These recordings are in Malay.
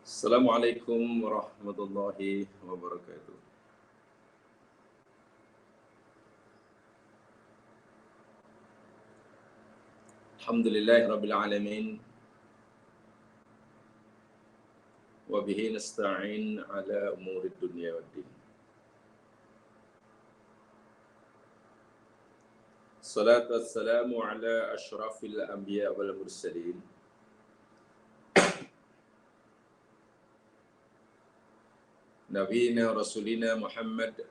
Assalamualaikum warahmatullahi wabarakatuh. Alhamdulillahi rabbil alamin. Wa bihi nasta'in ala umurid dunya waddin. Salatu wassalamu ala ashrafil anbiya wal mursalin. Nabiyina Rasulina Muhammad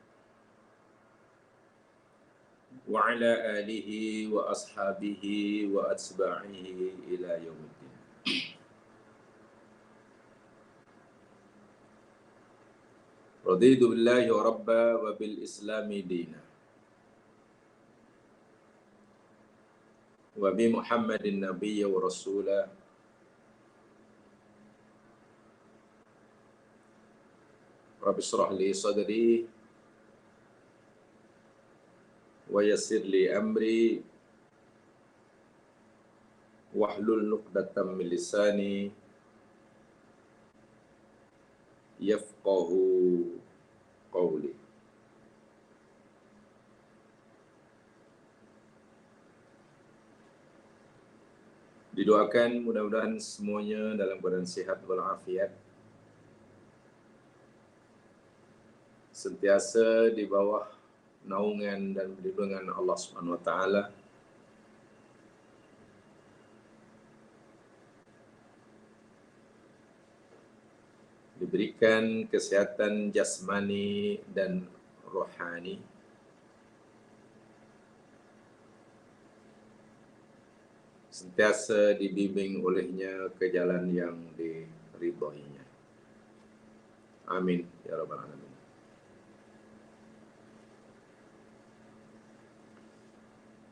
wa ala alihi wa ashabihi wa atba'ihi ila yaumiddin. Raditu billahi wa rabba wa bil islami dina wa bi Muhammadin nabiyya wa rasula. Rabbi shrah li sadri wa yassir li amri wahlul 'uqdatam min lisani yafqahu qawli. Didoakan mudah-mudahan semuanya dalam keadaan sehat walafiat, sentiasa di bawah naungan dan perlindungan Allah Subhanahu wa taala. Diberikan kesehatan jasmani dan rohani, sentiasa dibimbing olehnya ke jalan yang diridhoinya. Amin ya rabbal alamin.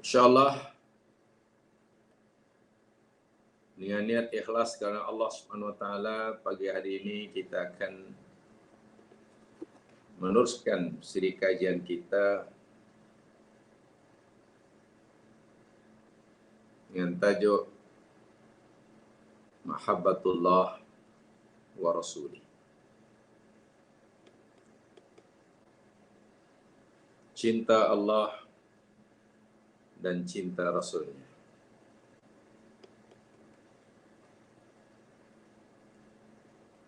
Insyaallah dengan niat ikhlas karena Allah Subhanahu wa taala, pagi hari ini kita akan meneruskan siri kajian kita dengan tajuk Mahabbatullah wa Rasuli. Cinta Allah dan cinta Rasulnya.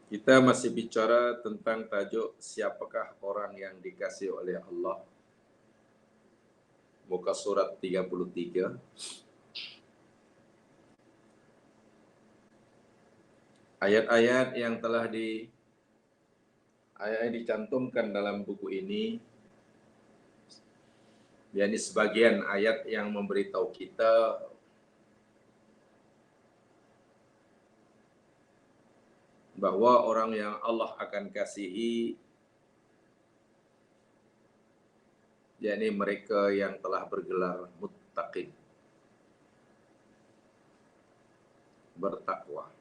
Kita masih bicara tentang tajuk siapakah orang yang dikasihi oleh Allah. Muka surat 33. Ayat-ayat yang telah dicantumkan dalam buku ini, yakni sebagian ayat yang memberitahu kita bahwa orang yang Allah akan kasihi, yakni mereka yang telah bergelar muttaqin, bertakwa.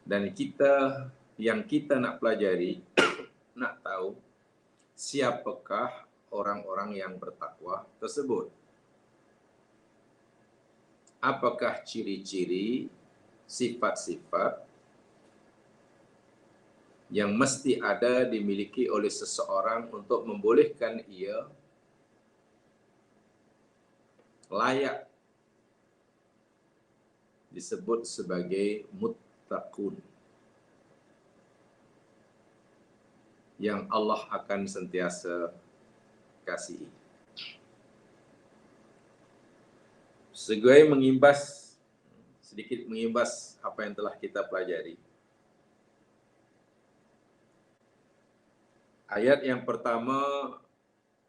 Dan yang kita nak pelajari, nak tahu siapakah orang-orang yang bertakwa tersebut. Apakah ciri-ciri, sifat-sifat yang mesti ada dimiliki oleh seseorang untuk membolehkan ia layak disebut sebagai muttaqun, yang Allah akan sentiasa kasihi. Sedikit mengimbas apa yang telah kita pelajari. Ayat yang pertama,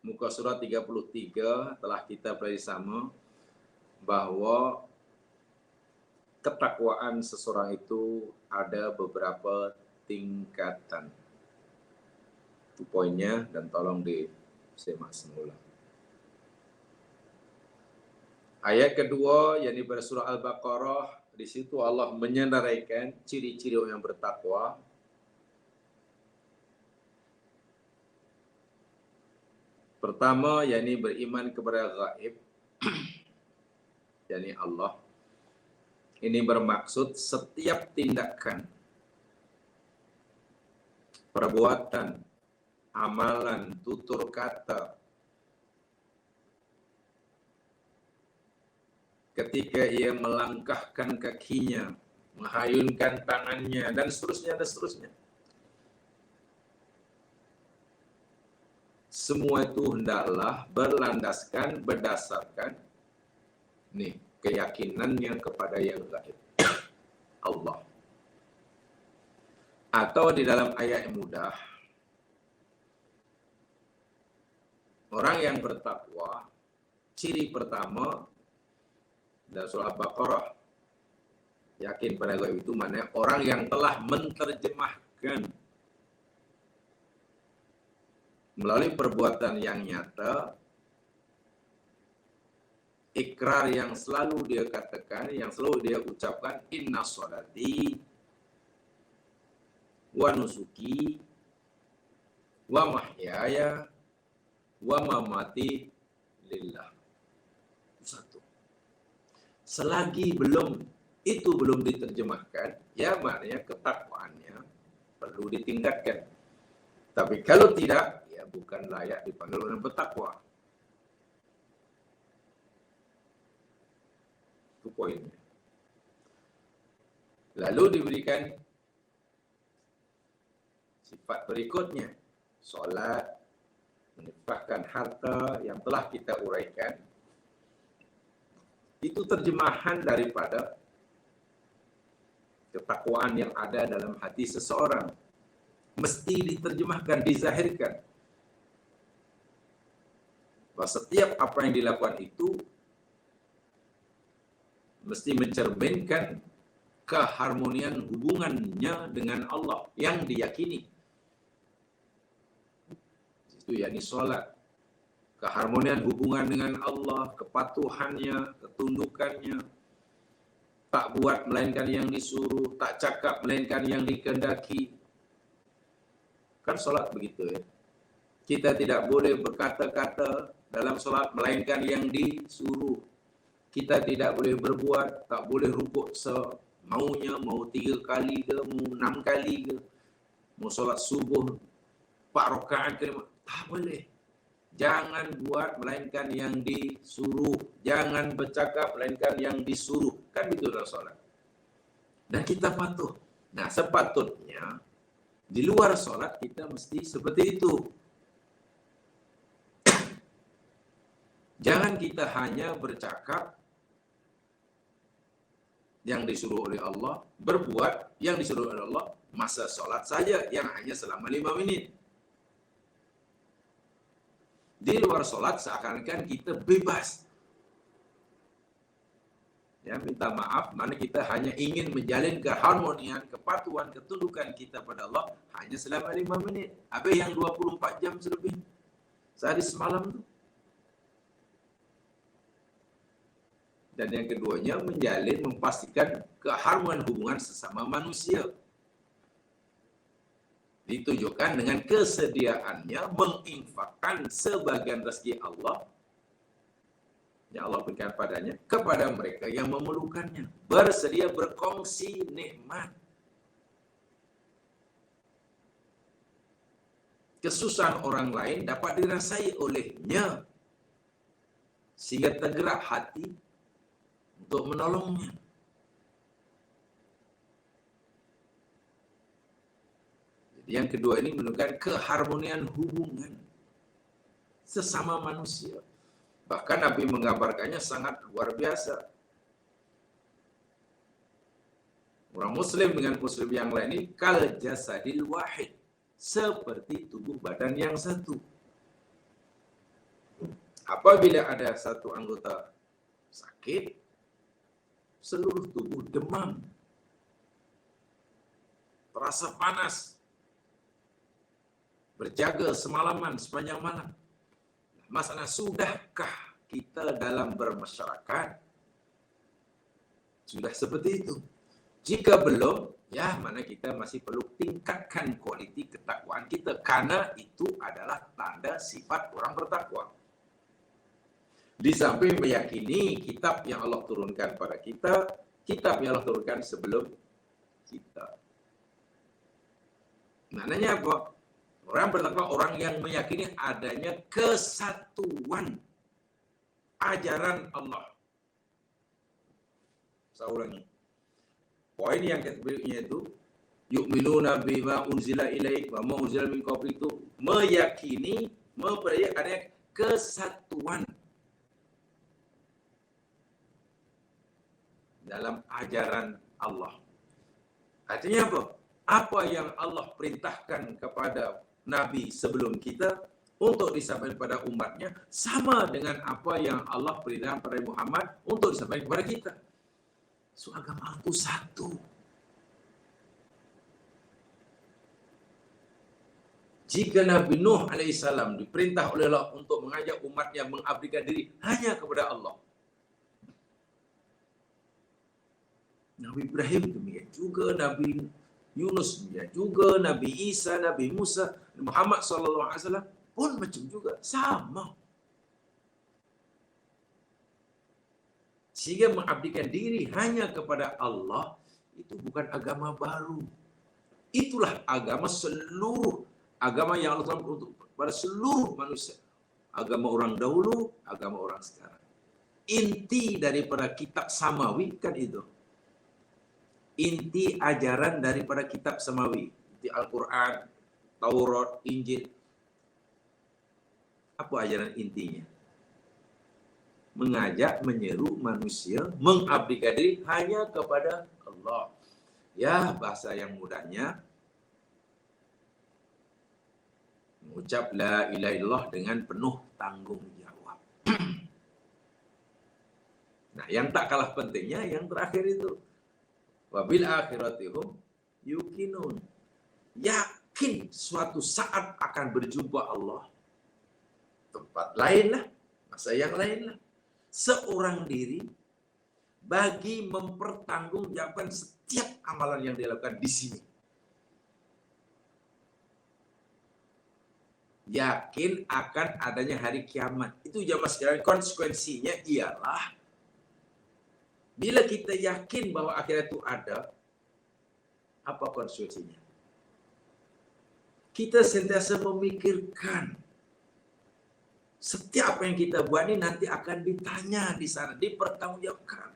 muka surat 33, telah kita pelajari sama, bahwa ketakwaan seseorang itu ada beberapa tingkatan. Itu poinnya, dan tolong disimak semula. Ayat kedua, yakni pada surah Al-Baqarah, di situ Allah menyenaraikan ciri-ciri orang yang bertakwa. Pertama, yakni beriman kepada gaib, yakni Allah. Ini bermaksud setiap tindakan, perbuatan, amalan, tutur kata, ketika ia melangkahkan kakinya, menghayunkan tangannya, dan seterusnya, dan seterusnya. Semua itu hendaklah berlandaskan, berdasarkan keyakinannya kepada yang gaib, Allah. Atau di dalam ayat yang mudah, orang yang bertakwa, ciri pertama dalam surah Al-Baqarah, yakin pada gaib itu maknanya orang yang telah menterjemahkan melalui perbuatan yang nyata, ikrar yang selalu dia katakan, yang selalu dia ucapkan, inna sholati wa nusuki wa mahyaya wa mamati lillah. Satu. Selagi itu belum diterjemahkan, ya maknanya ketakwaannya perlu ditingkatkan. Tapi kalau tidak, ya bukan layak dipanggil orang bertakwa. Itu poinnya. Lalu diberikan sifat berikutnya, solat, menginfakkan harta yang telah kita uraikan. Itu terjemahan daripada ketakwaan yang ada dalam hati seseorang. Mesti diterjemahkan, dizahirkan. Bahwa setiap apa yang dilakukan itu mesti mencerminkan keharmonian hubungannya dengan Allah yang diyakini. Itu yakni sholat. Keharmonian hubungan dengan Allah, kepatuhannya, ketundukannya. Tak buat melainkan yang disuruh, tak cakap melainkan yang dikehendaki. Kan sholat begitu ya. Kita tidak boleh berkata-kata dalam sholat melainkan yang disuruh. Kita tidak boleh berbuat, tak boleh rukuk semaunya, mau 3 kali ke, mau 6 kali ke. Mau sholat subuh 4 rakaat ke, tak boleh. Jangan buat melainkan yang disuruh. Jangan bercakap melainkan yang disuruh. Kan begitu dalam sholat. Dan kita patuh. Nah, sepatutnya di luar sholat kita mesti seperti itu. Jangan kita hanya bercakap yang disuruh oleh Allah, berbuat yang disuruh oleh Allah, masa sholat saja yang hanya selama 5 menit. Di luar sholat seakan-akan kita bebas. Ya, minta maaf, mana kita hanya ingin menjalin keharmonian, kepatuhan, ketundukan kita pada Allah hanya selama 5 menit. Habis yang 24 jam selebih. Sehari semalam itu. Dan yang keduanya menjalin, memastikan keharmonian hubungan sesama manusia. Ditujukan dengan kesediaannya menginfakkan sebagian rezeki Allah yang Allah berikan padanya kepada mereka yang memerlukannya. Bersedia berkongsi nikmat. Kesusahan orang lain dapat dirasai olehnya. Sehingga tergerak hati untuk menolongnya. Jadi yang kedua ini menunjukkan keharmonian hubungan sesama manusia. Bahkan Nabi menggambarkannya sangat luar biasa. Orang Muslim dengan Muslim yang lain ini kal jasadil wahid. Seperti tubuh badan yang satu. Apabila ada satu anggota sakit, seluruh tubuh demam. Terasa panas. Berjaga semalaman, sepanjang malam. Masalah, sudahkah kita dalam bermasyarakat? Sudah seperti itu. Jika belum, ya mana kita masih perlu tingkatkan kualiti ketakwaan kita. Karena itu adalah tanda sifat orang bertakwa. Di samping meyakini kitab yang Allah turunkan pada kita, kitab yang Allah turunkan sebelum kita. Maknanya apa? Orang bertakwa orang yang meyakini adanya kesatuan ajaran Allah. Saya ulangi. Poin yang ketiganya itu yu'minuna bima unzila ilaik wa ma unzila min qablik, itu meyakini, mempercayai adanya kesatuan dalam ajaran Allah. Artinya apa? Apa yang Allah perintahkan kepada Nabi sebelum kita untuk disampaikan kepada umatnya sama dengan apa yang Allah perintahkan kepada Muhammad untuk disampaikan kepada kita. So, agama itu satu. Jika Nabi Nuh alaihissalam diperintah oleh Allah untuk mengajak umatnya mengabdikan diri hanya kepada Allah, Nabi Ibrahim demikian juga, Nabi Yunus demikian juga, Nabi Isa, Nabi Musa, Muhammad SAW pun macam juga, sama. Sehingga mengabdikan diri hanya kepada Allah itu bukan agama baru. Itulah agama seluruh agama yang Allah telah untuk pada seluruh manusia. Agama orang dahulu, agama orang sekarang. Inti daripada kitab samawi kan itu. Inti ajaran daripada kitab samawi, di Al-Quran, Taurat, Injil. Apa ajaran intinya? Mengajak, menyeru manusia mengabdikan diri hanya kepada Allah. Ya, bahasa yang mudahnya, mengucap la ilaha illallah dengan penuh tanggungjawab. Nah, yang tak kalah pentingnya yang terakhir itu. Wabil akhiratihum yuqinun. Yakin suatu saat akan berjumpa Allah. Tempat lain lah, masa yang lain lah. Seorang diri bagi mempertanggungjawabkan setiap amalan yang dilakukan di sini. Yakin akan adanya hari kiamat. Itu jamaah sekalian, konsekuensinya ialah bila kita yakin bahwa akhirat itu ada, apa konsekuensinya? Kita sentiasa memikirkan setiap apa yang kita buat ini nanti akan ditanya di sana, dipertanggungjawabkan,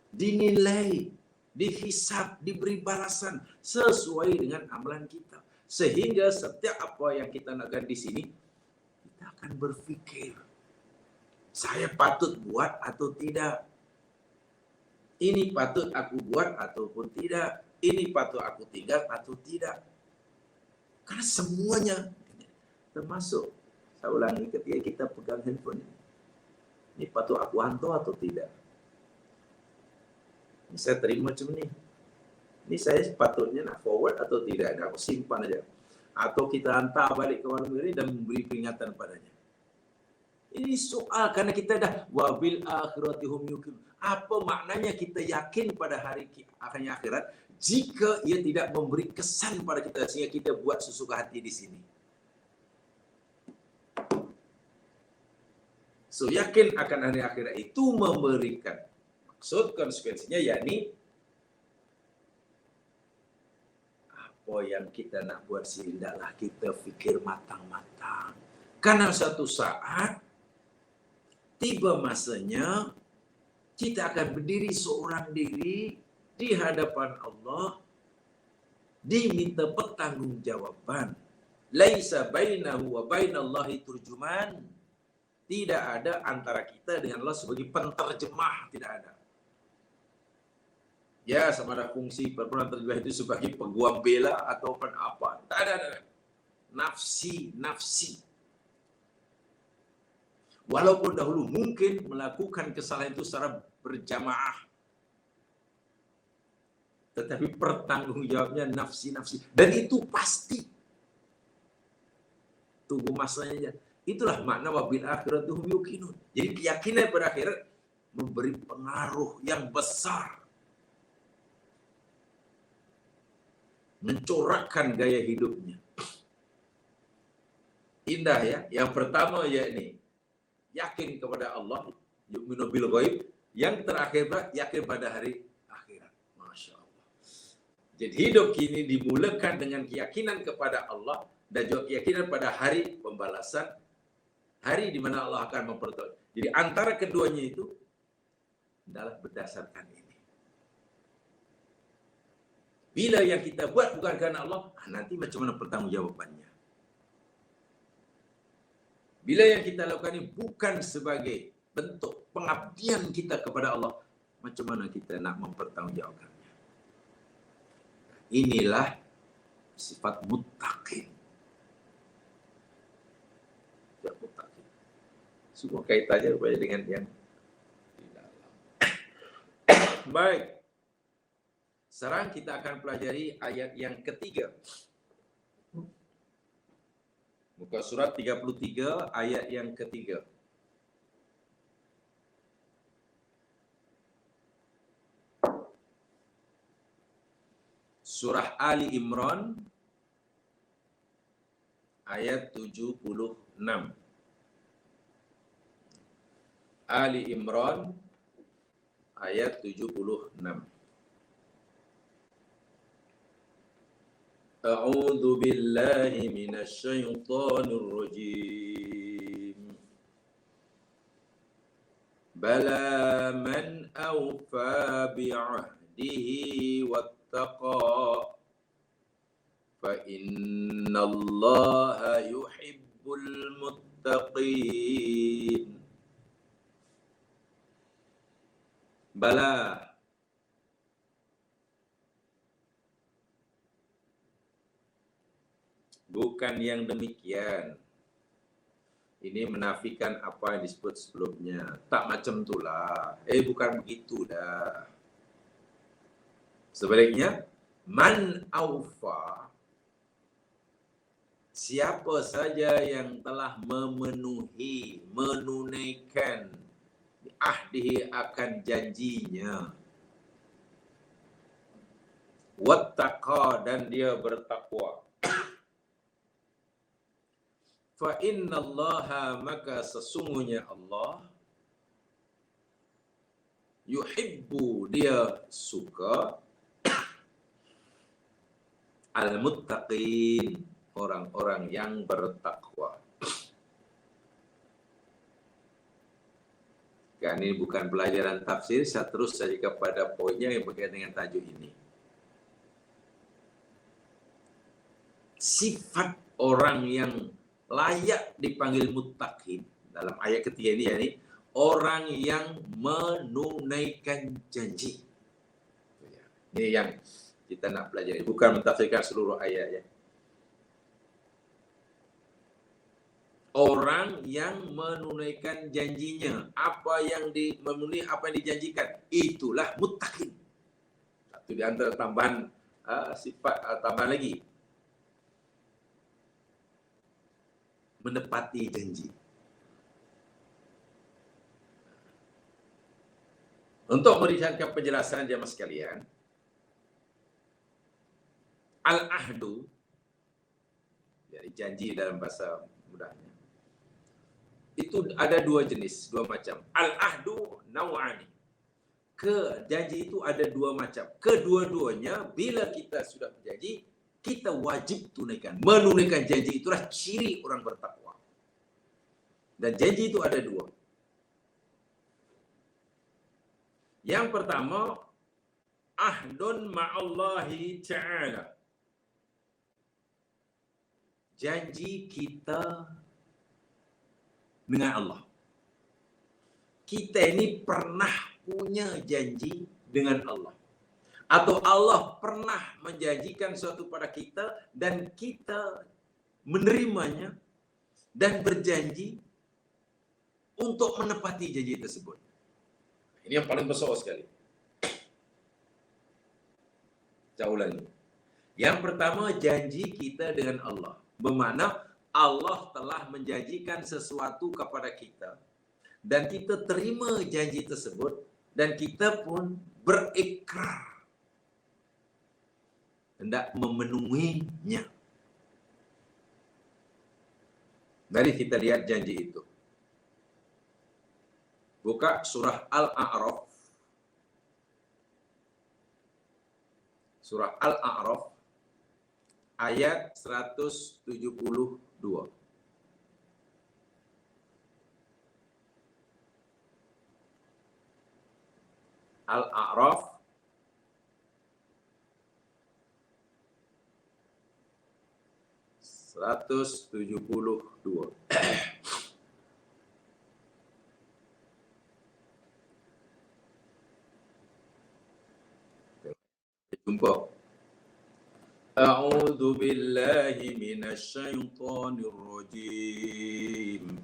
dinilai, dihisab, diberi balasan sesuai dengan amalan kita. Sehingga setiap apa yang kita lakukan di sini, kita akan berpikir, saya patut buat atau tidak? Ini patut aku buat ataupun tidak? Ini patut aku tinggal atau tidak? Karena semuanya, termasuk, saya ulangi, ketika kita pegang handphone ini patut aku hantar atau tidak? Ini saya terima macam ni. Ini saya sepatutnya nak forward atau tidak? Nak aku simpan aja. Atau kita hantar balik ke warung ini dan memberi peringatan padanya. Ini soal karena kita dah wabil akhiratihum yuqin. Apa maknanya kita yakin pada hari akhirnya akhirat jika ia tidak memberi kesan pada kita sehingga kita buat sesuka hati di sini? So, yakin akan hari akhirat itu memberikan maksud konsekuensinya, yakni apa yang kita nak buat sini hendaklah kita fikir matang-matang. Karena satu saat tiba masanya kita akan berdiri seorang diri di hadapan Allah, diminta pertanggungjawaban. Laisa bainahu wa bainallahi turjuman. Tidak ada antara kita dengan Allah sebagai penterjemah, tidak ada. Ya, sama ada fungsi penterjemah itu sebagai peguam bela atau apa. Tak ada. Nafsi. Walaupun dahulu mungkin melakukan kesalahan itu secara berjamaah, tetapi pertanggungjawabnya nafsi. Dan itu pasti. Tunggu masanya. Itulah makna wabil akhiratihum yuqinun. Jadi keyakinan pada akhirat memberi pengaruh yang besar. Mencorakkan gaya hidupnya. Indah ya. Yang pertama yakni yakin kepada Allah, yu'minu bil ghaib, Yang terakhir yakin pada hari akhirat. Masya Allah. Jadi hidup kini dimulakan dengan keyakinan kepada Allah dan juga keyakinan pada hari pembalasan, hari di mana Allah akan mempertolong. Jadi antara keduanya itu adalah berdasarkan ini. Bila yang kita buat bukan karena Allah, nanti macam mana pertanggungjawabannya? Bila yang kita lakukan ini bukan sebagai bentuk pengabdian kita kepada Allah, macam mana kita nak mempertanggungjawabkannya? Inilah sifat muttaqin. Semua kaitannya rupanya dengan yang di dalam. Baik. Sekarang kita akan pelajari ayat yang ketiga. Muka surat 33 ayat yang ketiga. Surah Ali Imran ayat 76. Ali Imran ayat 76. A'udzu billahi minasy syaithanir rajim. Bala man awfa bi'ahdihi wattaqa fa innallaha yuhibbul muttaqin. Bala, bukan yang demikian. Ini menafikan apa yang disebut sebelumnya. Tak macam itulah. Bukan begitu dah. Sebaliknya, man aufa, siapa saja yang telah memenuhi, menunaikan ahdihi akan janjinya, wattaqa dan dia bertakwa, fa innallaha maka sesungguhnya Allah, yuhibbu dia suka, al-muttaqin orang-orang yang bertakwa. Kan ini bukan pelajaran tafsir, saya terus saja kepada poinnya yang berkaitan dengan tajuk ini. Sifat orang yang layak dipanggil muttaqin dalam ayat ketiga ini, yakni orang yang menunaikan janji. Ini yang kita nak pelajari, bukan mentafsirkan seluruh ayat ya. Orang yang menunaikan janjinya, apa yang memenuhi apa yang dijanjikan, itulah muttaqin. Satu di antara tambahan sifat tambahan lagi, menepati janji. Untuk meringankan penjelasan jemaah sekalian, al-ahdu, jadi janji dalam bahasa mudahnya, itu ada dua jenis, dua macam. Al-ahdu naw'ani. Janji itu ada dua macam. Kedua-duanya bila kita sudah berjanji, kita wajib tunaikan. Menunaikan janji itulah ciri orang bertakwa. Dan janji itu ada dua. Yang pertama, ahdun ma'allahi ta'ala. Janji kita dengan Allah. Kita ini pernah punya janji dengan Allah. Atau Allah pernah menjanjikan sesuatu pada kita dan kita menerimanya dan berjanji untuk menepati janji tersebut. Ini yang paling besar sekali. Saya ulangi. Yang pertama, janji kita dengan Allah. Bermakna Allah telah menjanjikan sesuatu kepada kita dan kita terima janji tersebut dan kita pun berikrar hendak memenuhinya. Mari kita lihat janji itu. Buka surah Al-A'raf Surah Al-A'raf ayat 172. Al-A'raf seratus tujuh puluh dua. Jumpa. A'udzu billahi minasy syaithanir rajim.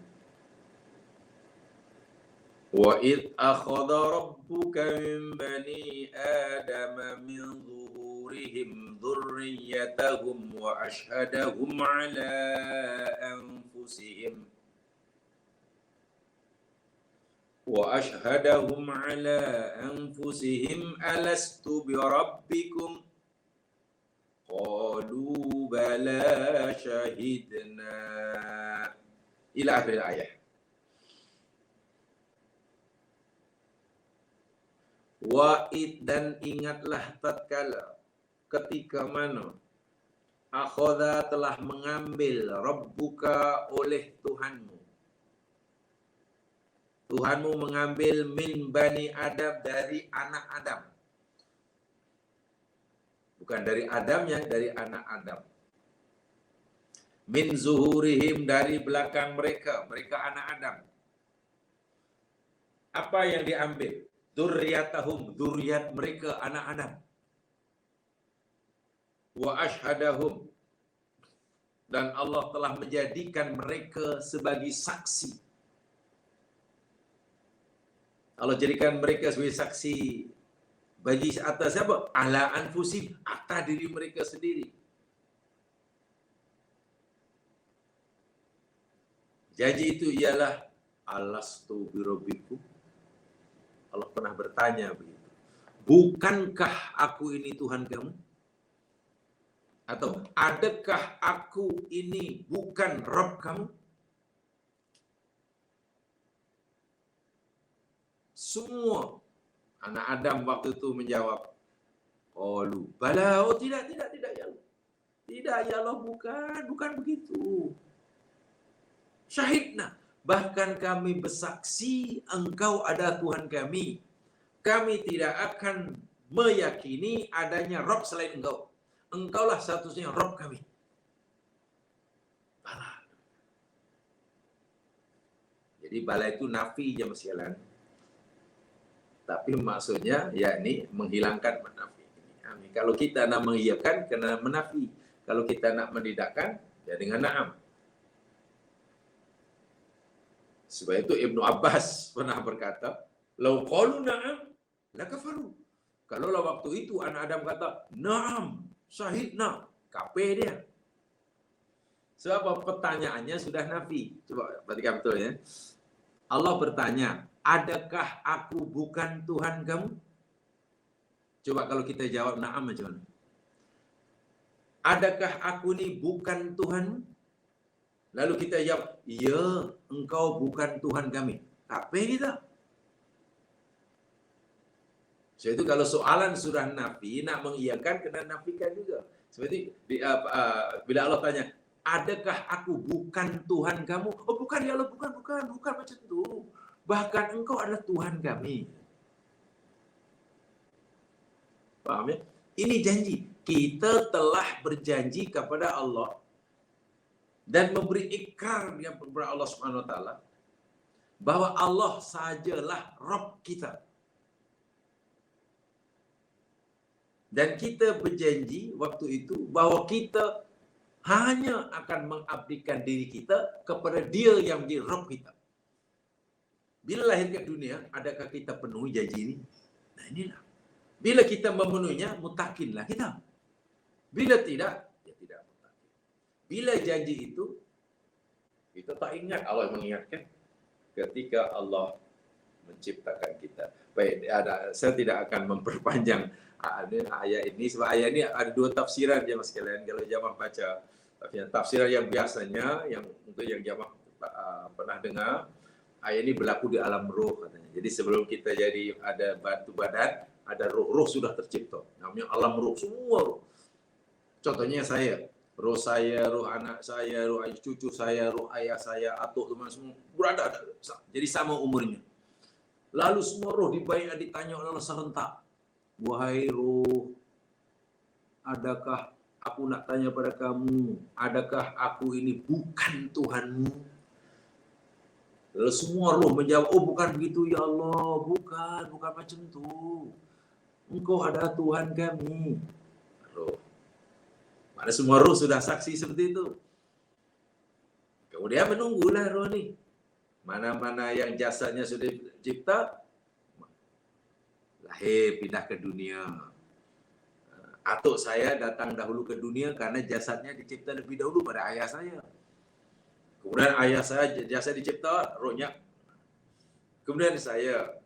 Wa id akhadha rabbuka min bani adama min zuhurihim dzurriyyatahum wa ashhadahum ala anfusihim alastu bi rabbikum qalu bala syahidna ila akhir ayat. Wa'id, dan ingatlah tatkala ketika mana akhadha telah mengambil rabbuka oleh Tuhanmu. Tuhanmu mengambil min bani Adam, dari anak Adam. Bukan dari Adamnya, dari anak Adam. Min zuhurihim, dari belakang mereka, mereka anak Adam. Apa yang diambil? Dzurriyyatahum, dzurriyyat mereka anak Adam. Wa ashhadahum, dan Allah telah menjadikan mereka sebagai saksi. Allah jadikan mereka sebagai saksi bagi atas siapa? Ala anfusim, atas diri mereka sendiri. Janji itu ialah alastu birabbikum. Allah pernah bertanya begitu. Bukankah aku ini Tuhan kamu? Atau adakah aku ini bukan Rabb kamu? Semua anak Adam waktu itu menjawab, qalu bala, oh tidak ya Allah. Tidak ya Allah, bukan begitu. Syahidna, bahkan kami bersaksi engkau adalah Tuhan kami. Kami tidak akan meyakini adanya Rabb selain engkau. Engkaulah satu-satunya Rabb kami. Bala. Jadi bala itu nafi jemaah sekalian. Tapi maksudnya yakni menghilangkan menafi. Kalau kita nak mengiyakan, kena menafi. Kalau kita nak menidakkan, ya dengan na'am. Sebab itu Ibnu Abbas pernah berkata, "Lau qalu na'am, la kafaru." Kalaulah waktu itu anak Adam kata, "Na'am, syahidna," kafir dia. Sebab pertanyaannya sudah nafi. Coba perhatikan betul ya. Allah bertanya, adakah aku bukan Tuhan kamu? Coba kalau kita jawab na'am macam mana? Adakah aku ni bukan Tuhan? Lalu kita jawab, ya, engkau bukan Tuhan kami. Apa kita? So itu kalau soalan surah nafi, nak mengiyakan, kena nafikan juga. Seperti bila Allah tanya, adakah aku bukan Tuhan kamu? Oh bukan ya Allah, bukan macam tu. Bahkan engkau adalah Tuhan kami. Paham ya? Ini janji. Kita telah berjanji kepada Allah dan memberi ikrar kepada Allah Subhanahu Wa Taala bahwa Allah sajalah Rabb kita. Dan kita berjanji waktu itu bahwa kita hanya akan mengabdikan diri kita kepada Dia yang menjadi Rabb kita. Bila lahir ke dunia, adakah kita penuhi janji ini? Nah inilah. Bila kita memenuhinya, mutakinlah kita. Bila tidak, ya tidak mutakin. Bila janji itu, kita tak ingat, Allah mengingatkan ketika Allah menciptakan kita. Baik, saya tidak akan memperpanjang ayat ini, sebab ayat ini ada dua tafsiran jemaah sekalian. Kalau jemaah baca tafsiran yang biasanya, yang untuk yang jemaah pernah dengar, ayat ini berlaku di alam roh katanya. Jadi sebelum kita jadi ada batu badan, ada roh sudah tercipta. Namanya alam roh, semua roh. Contohnya saya, roh anak saya, roh cucu saya, roh ayah saya, atuk teman semua berada, jadi sama umurnya. Lalu semua roh ditanya oleh Allah serentak. Wahai roh, adakah aku nak tanya pada kamu, adakah aku ini bukan Tuhanmu? Lalu semua roh menjawab, oh bukan begitu ya Allah, bukan macam tu. Engkau adalah Tuhan kami. Roh. Mana semua roh sudah saksi seperti itu. Kemudian menunggulah roh ni. Mana-mana yang jasadnya sudah dicipta, lahir, pindah ke dunia. Atuk saya datang dahulu ke dunia karena jasadnya dicipta lebih dahulu pada ayah saya. Kemudian ayah saya jasad dicipta, rohnya. Kemudian saya.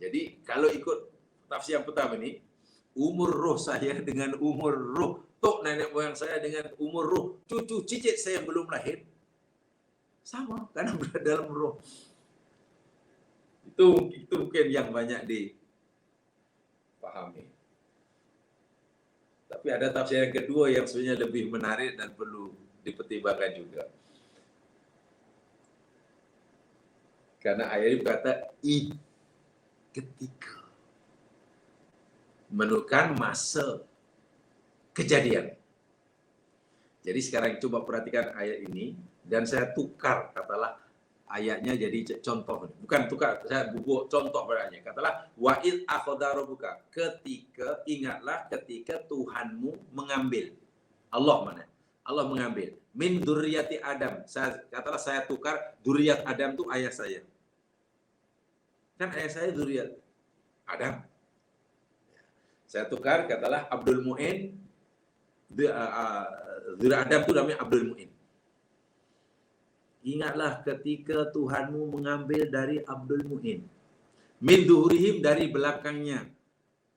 Jadi kalau ikut tafsir yang pertama ni, umur roh saya dengan umur roh tok nenek moyang saya dengan umur roh cucu cicit saya yang belum lahir sama karena berada dalam roh. Itu mungkin yang banyak dipahami. Tapi ada tafsir yang kedua yang sebenarnya lebih menarik dan perlu dipertimbangkan juga. Karena ayat ini berkata ketika menunjukkan masa kejadian. Jadi sekarang coba perhatikan ayat ini dan saya tukar katalah ayatnya jadi contoh. Bukan tukar, saya buat contoh padanya. Katalah wa'id akhadha rabbuka, ingatlah ketika Tuhanmu mengambil. Allah mana? Allah mengambil min dzurriyyati Adam. Saya tukar dzurriyyat Adam itu ayah saya. Kan ayah saya dzurriyyat Adam. Saya tukar katalah Abdul Mu'in. Dzurriyyat Adam itu namanya Abdul Mu'in. Ingatlah ketika Tuhanmu mengambil dari Abdul Mu'in. Min duhurihim, dari belakangnya.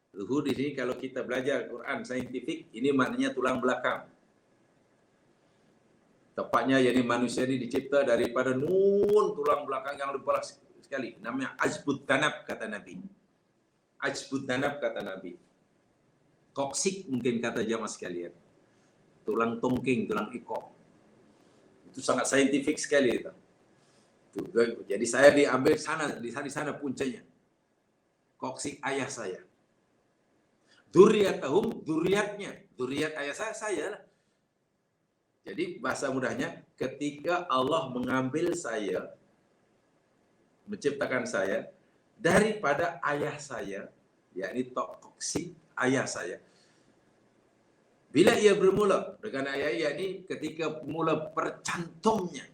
Zuhur di sini kalau kita belajar Quran saintifik, ini maknanya tulang belakang. Tepatnya jadi manusia ini dicipta daripada tulang belakang yang lebih parah sekali. Namanya ajbut danab kata Nabi. Ajbut danab kata Nabi. Koksik mungkin kata jamaah sekalian. Tulang tongking, tulang ikok. Itu sangat saintifik sekali itu. Jadi saya diambil di sana puncanya. Koksik ayah saya. Dzurriyyatahum, dzurriyyat ayah saya lah. Jadi bahasa mudahnya, ketika Allah mengambil saya, menciptakan saya daripada ayah saya, yakni toksik ayah saya. Bila ia bermula dengan ayah, yakni ketika mula bercantumnya,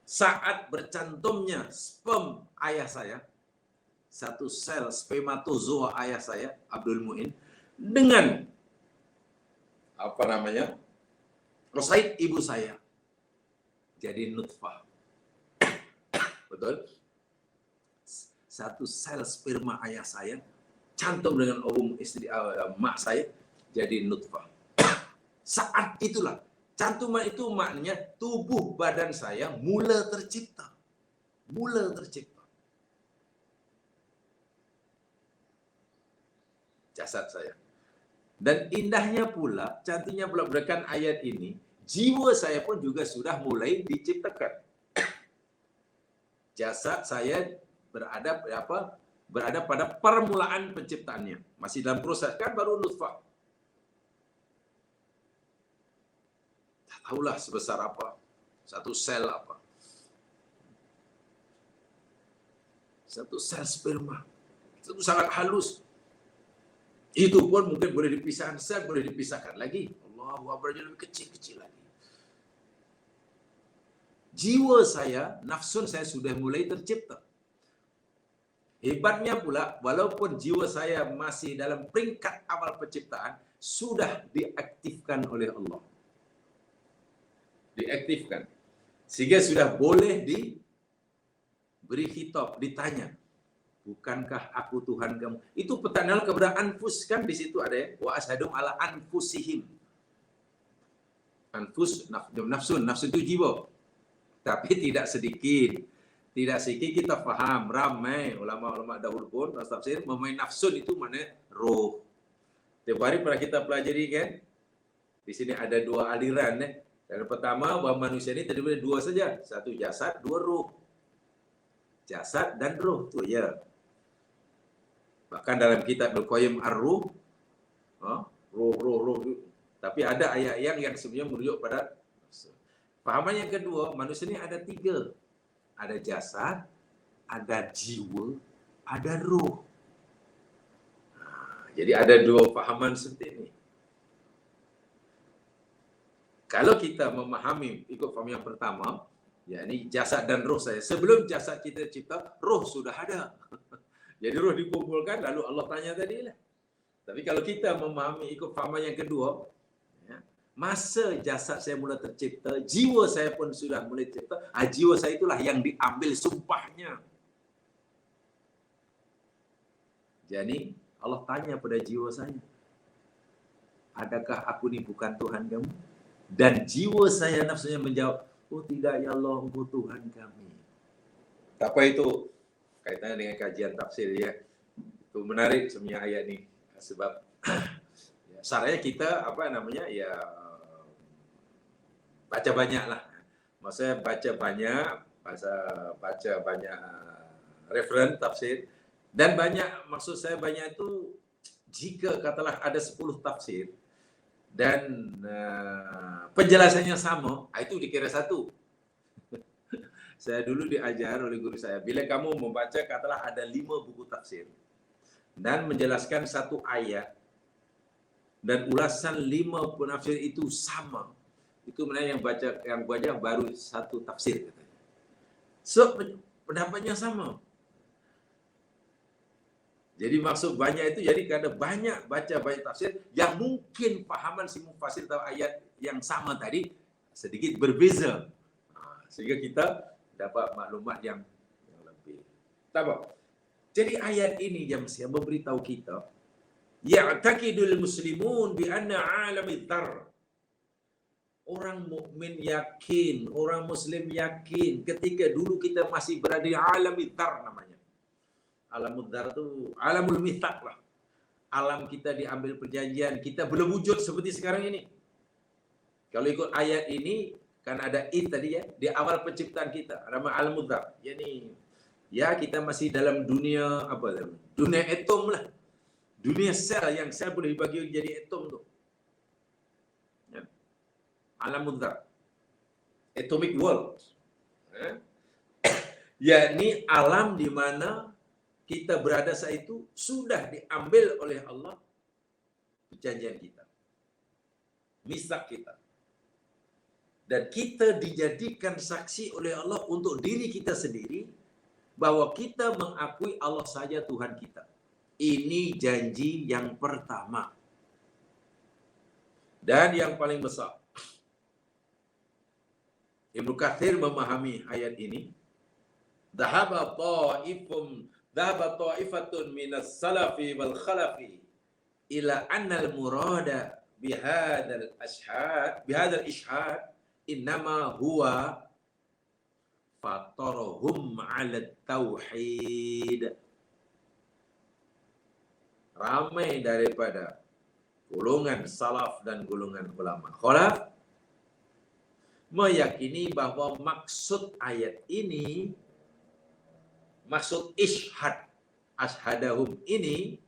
saat bercantumnya sperm ayah saya, satu sel spermatozoa ayah saya, Abdul Mu'in, dengan rosaid ibu saya, jadi nutfah. Betul? Satu sel sperma ayah saya cantum dengan ovum istri mak saya, jadi nutfah. Saat itulah, cantuman itu maknanya tubuh badan saya mula tercipta. Jasad saya. Dan indahnya pula, cantiknya pula berdasarkan ayat ini, jiwa saya pun juga sudah mulai diciptakan. Jasad saya berada pada permulaan penciptaannya. Masih dalam proses, kan baru nutfah. Tak tahulah sebesar apa, satu sel apa. Satu sel sperma. Itu sangat halus. Itu pun mungkin boleh dipisahkan, sel boleh dipisahkan lagi. Allahu Akbar, lebih kecil-kecil lagi. Jiwa saya, nafsun saya sudah mulai tercipta. Hebatnya pula, walaupun jiwa saya masih dalam peringkat awal penciptaan, sudah diaktifkan oleh Allah. Diaktifkan. Sehingga sudah boleh diberi khitab, ditanya. Bukankah aku Tuhan kamu? Itu pertanyaan kepada anfus, kan di situ ada ya. Wa ashadum ala anfusihim. Anfus, nafsun itu jiwa. Tapi tidak sedikit. Tidak sikit kita faham. Ramai ulama-ulama dahulu pun tafsir memain nafsun itu mana roh. Tiap hari pernah kita pelajari kan? Di sini ada dua aliran. Yang pertama, bahawa manusia ini terdiri dari dua saja. Satu jasad, dua roh. Jasad dan roh. Itu ya. Bahkan dalam kitab Al-Qayyim Ar-Ruh, roh. Tapi ada ayat yang sebenarnya merujuk pada fahaman yang kedua, manusia ini ada tiga. Ada jasad, ada jiwa, ada roh. Jadi ada dua fahaman seperti ini. Kalau kita memahami ikut faham yang pertama, yakni jasad dan roh saya. Sebelum jasad kita cipta, roh sudah ada. Jadi roh dikumpulkan, lalu Allah tanya tadi lah. Tapi kalau kita memahami ikut fahaman yang kedua, masa jasad saya mula tercipta, jiwa saya pun sudah mulai tercipta. Jiwa saya itulah yang diambil sumpahnya. Jadi Allah tanya pada jiwa saya, adakah aku ni bukan Tuhan kamu? Dan jiwa saya nafsunya menjawab, oh tidak ya Allah, engkau Tuhan kami. Apa itu? Kaitannya dengan kajian tafsir ya. Itu menarik sebenarnya ayat ni. Sebab caranya kita baca banyak lah. Maksudnya baca banyak referen tafsir. Dan banyak, maksud saya banyak itu, jika katalah ada 10 tafsir dan penjelasannya sama, itu dikira satu. Saya dulu diajar oleh guru saya, bila kamu membaca katalah ada 5 buku tafsir dan menjelaskan satu ayat dan ulasan 5 penafsir itu sama, itu mana yang baca baru satu tafsir katanya. So pendapatnya sama. Jadi maksud banyak itu, jadi kerana banyak baca banyak tafsir yang mungkin fahaman si mufassir atau ayat yang sama tadi sedikit berbeza, sehingga kita dapat maklumat yang lebih. Tahu? Jadi ayat ini yang mesti memberitahu kita, ya'taqidul muslimun bi anna 'alamid dzar. Orang mukmin yakin, orang muslim yakin ketika dulu kita masih berada di alamid dzar namanya. Alamul dzar itu alamul mitsaq lah. Alam kita diambil perjanjian, kita belum wujud seperti sekarang ini. Kalau ikut ayat ini kan ada id tadi ya, di awal penciptaan kita, nama alamul dzar. Yani ya kita masih dalam dunia dunia atom lah. Dunia sel yang sel boleh dibagi jadi atom tu. Ya. Alamul dzar. Atomic world. Yakni alam di mana kita berada saat itu sudah diambil oleh Allah perjanjian kita, misak kita, dan kita dijadikan saksi oleh Allah untuk diri kita sendiri bahwa kita mengakui Allah saja Tuhan kita. Ini janji yang pertama dan yang paling besar. Ibnu Katsir memahami ayat ini, dhahaba ta'ifatun minas salafi wal khalafi ila annal murada bihadzal ishad innama huwa fatarahum 'ala tauhid. Ramai daripada golongan salaf dan golongan ulama khalaf meyakini bahawa maksud ayat ini, maksud ishad, ashadahum ini,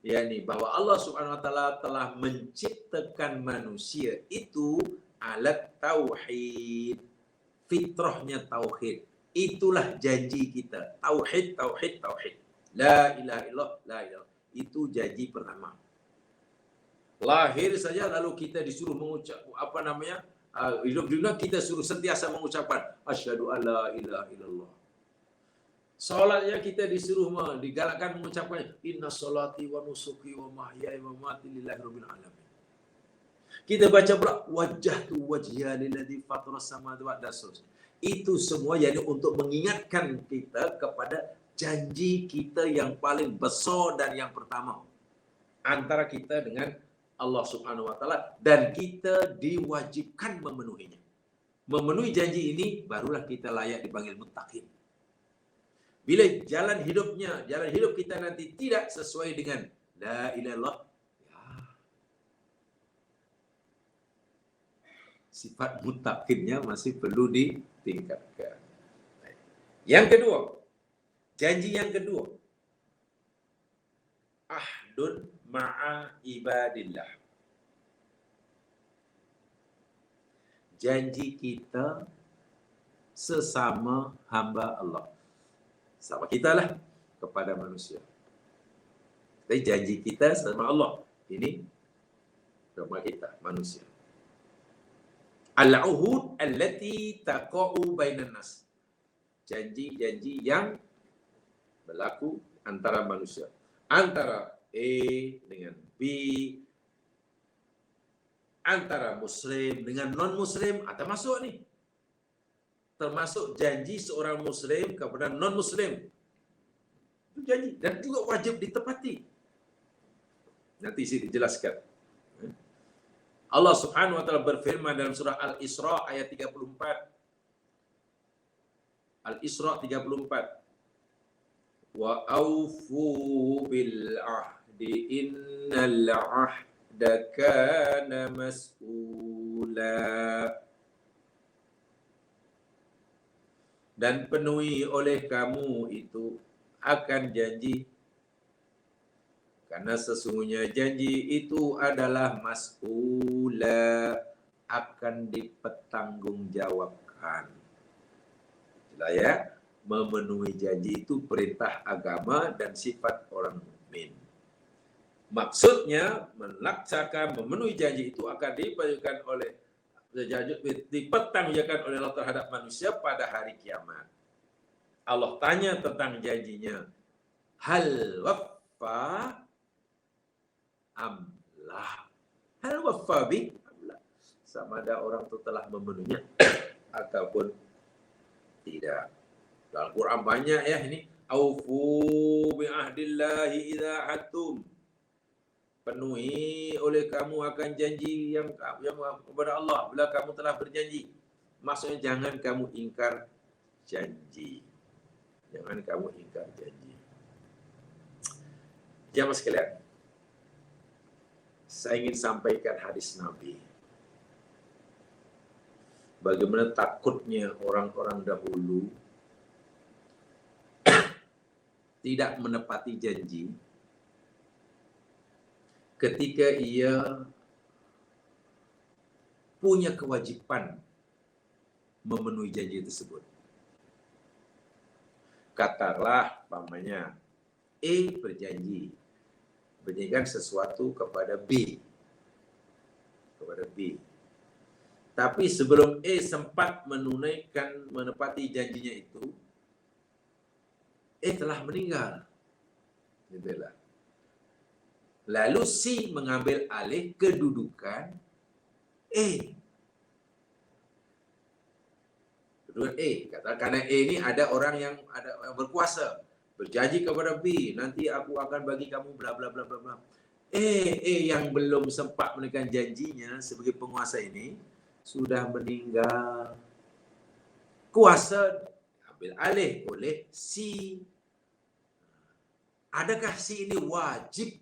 yakni bahawa Allah Subhanahu wa taala telah menciptakan manusia itu alat tauhid, fitrahnya tauhid. Itulah janji kita, tauhid. La ilaha illallah, la ilaha. Itu janji pertama. Lahir saja lalu kita disuruh mengucap hidup dunia kita suruh sentiasa mengucapkan asyhadu alla ilaha illallah. Solatnya kita disuruh digalakkan mengucapkan inna salati wa nusuki wa mahyaya wa mamati lillahi rabbil alamin. Kita baca pula wajjahtu wajhiya lilladzi fataras samawati wal ardi. Itu semua jadi untuk mengingatkan kita kepada janji kita yang paling besar dan yang pertama antara kita dengan Allah Subhanahu wa taala, dan kita diwajibkan memenuhinya. Memenuhi janji ini barulah kita layak dipanggil muttaqin. Bila jalan hidup kita nanti tidak sesuai dengan la ilaha illallah, ya, sifat mutakinnya masih perlu ditingkatkan. Yang kedua, janji yang kedua, ahdun ma'a ibadillah. Janji kita sesama hamba Allah. Sama kita lah kepada manusia. Tapi janji kita sama Allah. Ini sama kita, manusia. Al-uhud allati taqa'u bainan nas. Janji-janji yang berlaku antara manusia. Antara A dengan B, antara Muslim dengan non-Muslim, termasuk ni. Termasuk janji seorang Muslim kepada non-Muslim. Itu janji. Dan juga wajib ditepati. Nanti saya dijelaskan. Allah Subhanahu wa taala berfirman dalam surah Al-Isra ayat 34. Al-Isra 34. Wa aufu bil ahdi innal ahda kana mas'ula. Dan penuhi oleh kamu itu akan janji. Karena sesungguhnya janji itu adalah mas'ula, akan dipertanggungjawabkan. Jelas ya? Memenuhi janji itu perintah agama dan sifat orang mukmin. Maksudnya melaksanakan memenuhi janji itu akan dipertanggungjawabkan oleh Allah terhadap manusia pada hari kiamat. Allah tanya tentang janjinya. Hal waffa amlah. Hal waffa bi amlah. Sama ada orang itu telah memenuhinya ataupun tidak. Dalam Quran banyak ya ini. Aufu bi ahdillahi idza hatum. Penuhi oleh kamu akan janji yang kepada Allah bila kamu telah berjanji. Maksudnya jangan kamu ingkar janji. Jangan kamu ingkar janji. Jamaah sekalian, saya ingin sampaikan hadis Nabi. Bagaimana takutnya orang-orang dahulu tidak menepati janji ketika ia punya kewajiban memenuhi janji tersebut. Katakanlah pamannya A berjanjikan sesuatu kepada B. Tapi sebelum A sempat menepati janjinya itu, A telah meninggal. Itulah. Lalu C mengambil alih kedudukan A. Kedudukan A. Karena A ini ada orang yang berkuasa. Berjanji kepada B, nanti aku akan bagi kamu bla bla bla bla bla. Yang belum sempat menekan janjinya sebagai penguasa ini sudah meninggal. Kuasa ambil alih oleh C. Adakah C ini wajib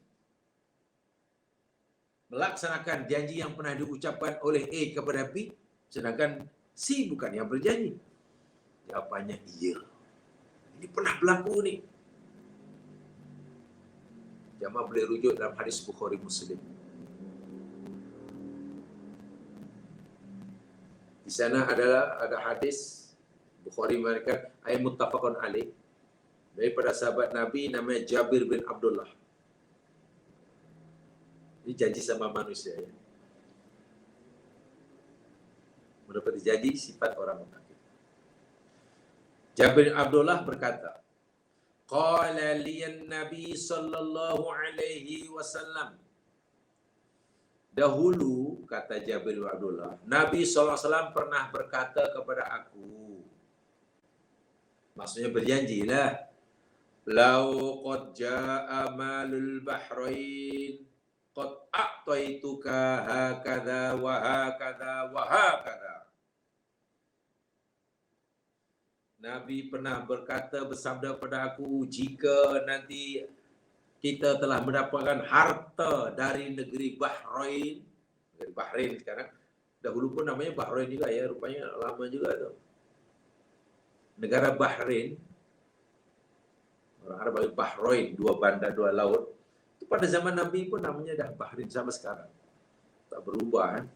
melaksanakan janji yang pernah diucapkan oleh A kepada B, sedangkan C bukan yang berjanji? Jawabannya iya. Ini pernah berlaku ni. Jamaah boleh rujuk dalam hadis Bukhari Muslim. Di sana ada hadis Bukhari mengatakan ayat muttafaqun alaih daripada sahabat Nabi namanya Jabir bin Abdullah. Ini janji sama manusia ya. Menepati janji sifat orang munafik. Jabir bin Abdullah berkata, qala liyan Nabi sallallahu alaihi wasallam. Dahulu, kata Jabir bin Abdullah, Nabi SAW pernah berkata kepada aku. Maksudnya berjanjilah. Lau qad ja'a malul bahrain qad a'taituka hakadha wa hakadha wa hakadha. Nabi pernah berkata, bersabda pada aku, jika nanti kita telah mendapatkan harta dari negeri Bahrain, negeri Bahrain sekarang, dahulu pun namanya Bahrain juga ya, rupanya lama juga tu. Negara Bahrain, orang Arab panggil Bahrain, dua bandar, dua laut. Itu pada zaman Nabi pun namanya dah Bahrain sampai sekarang. Tak berubah.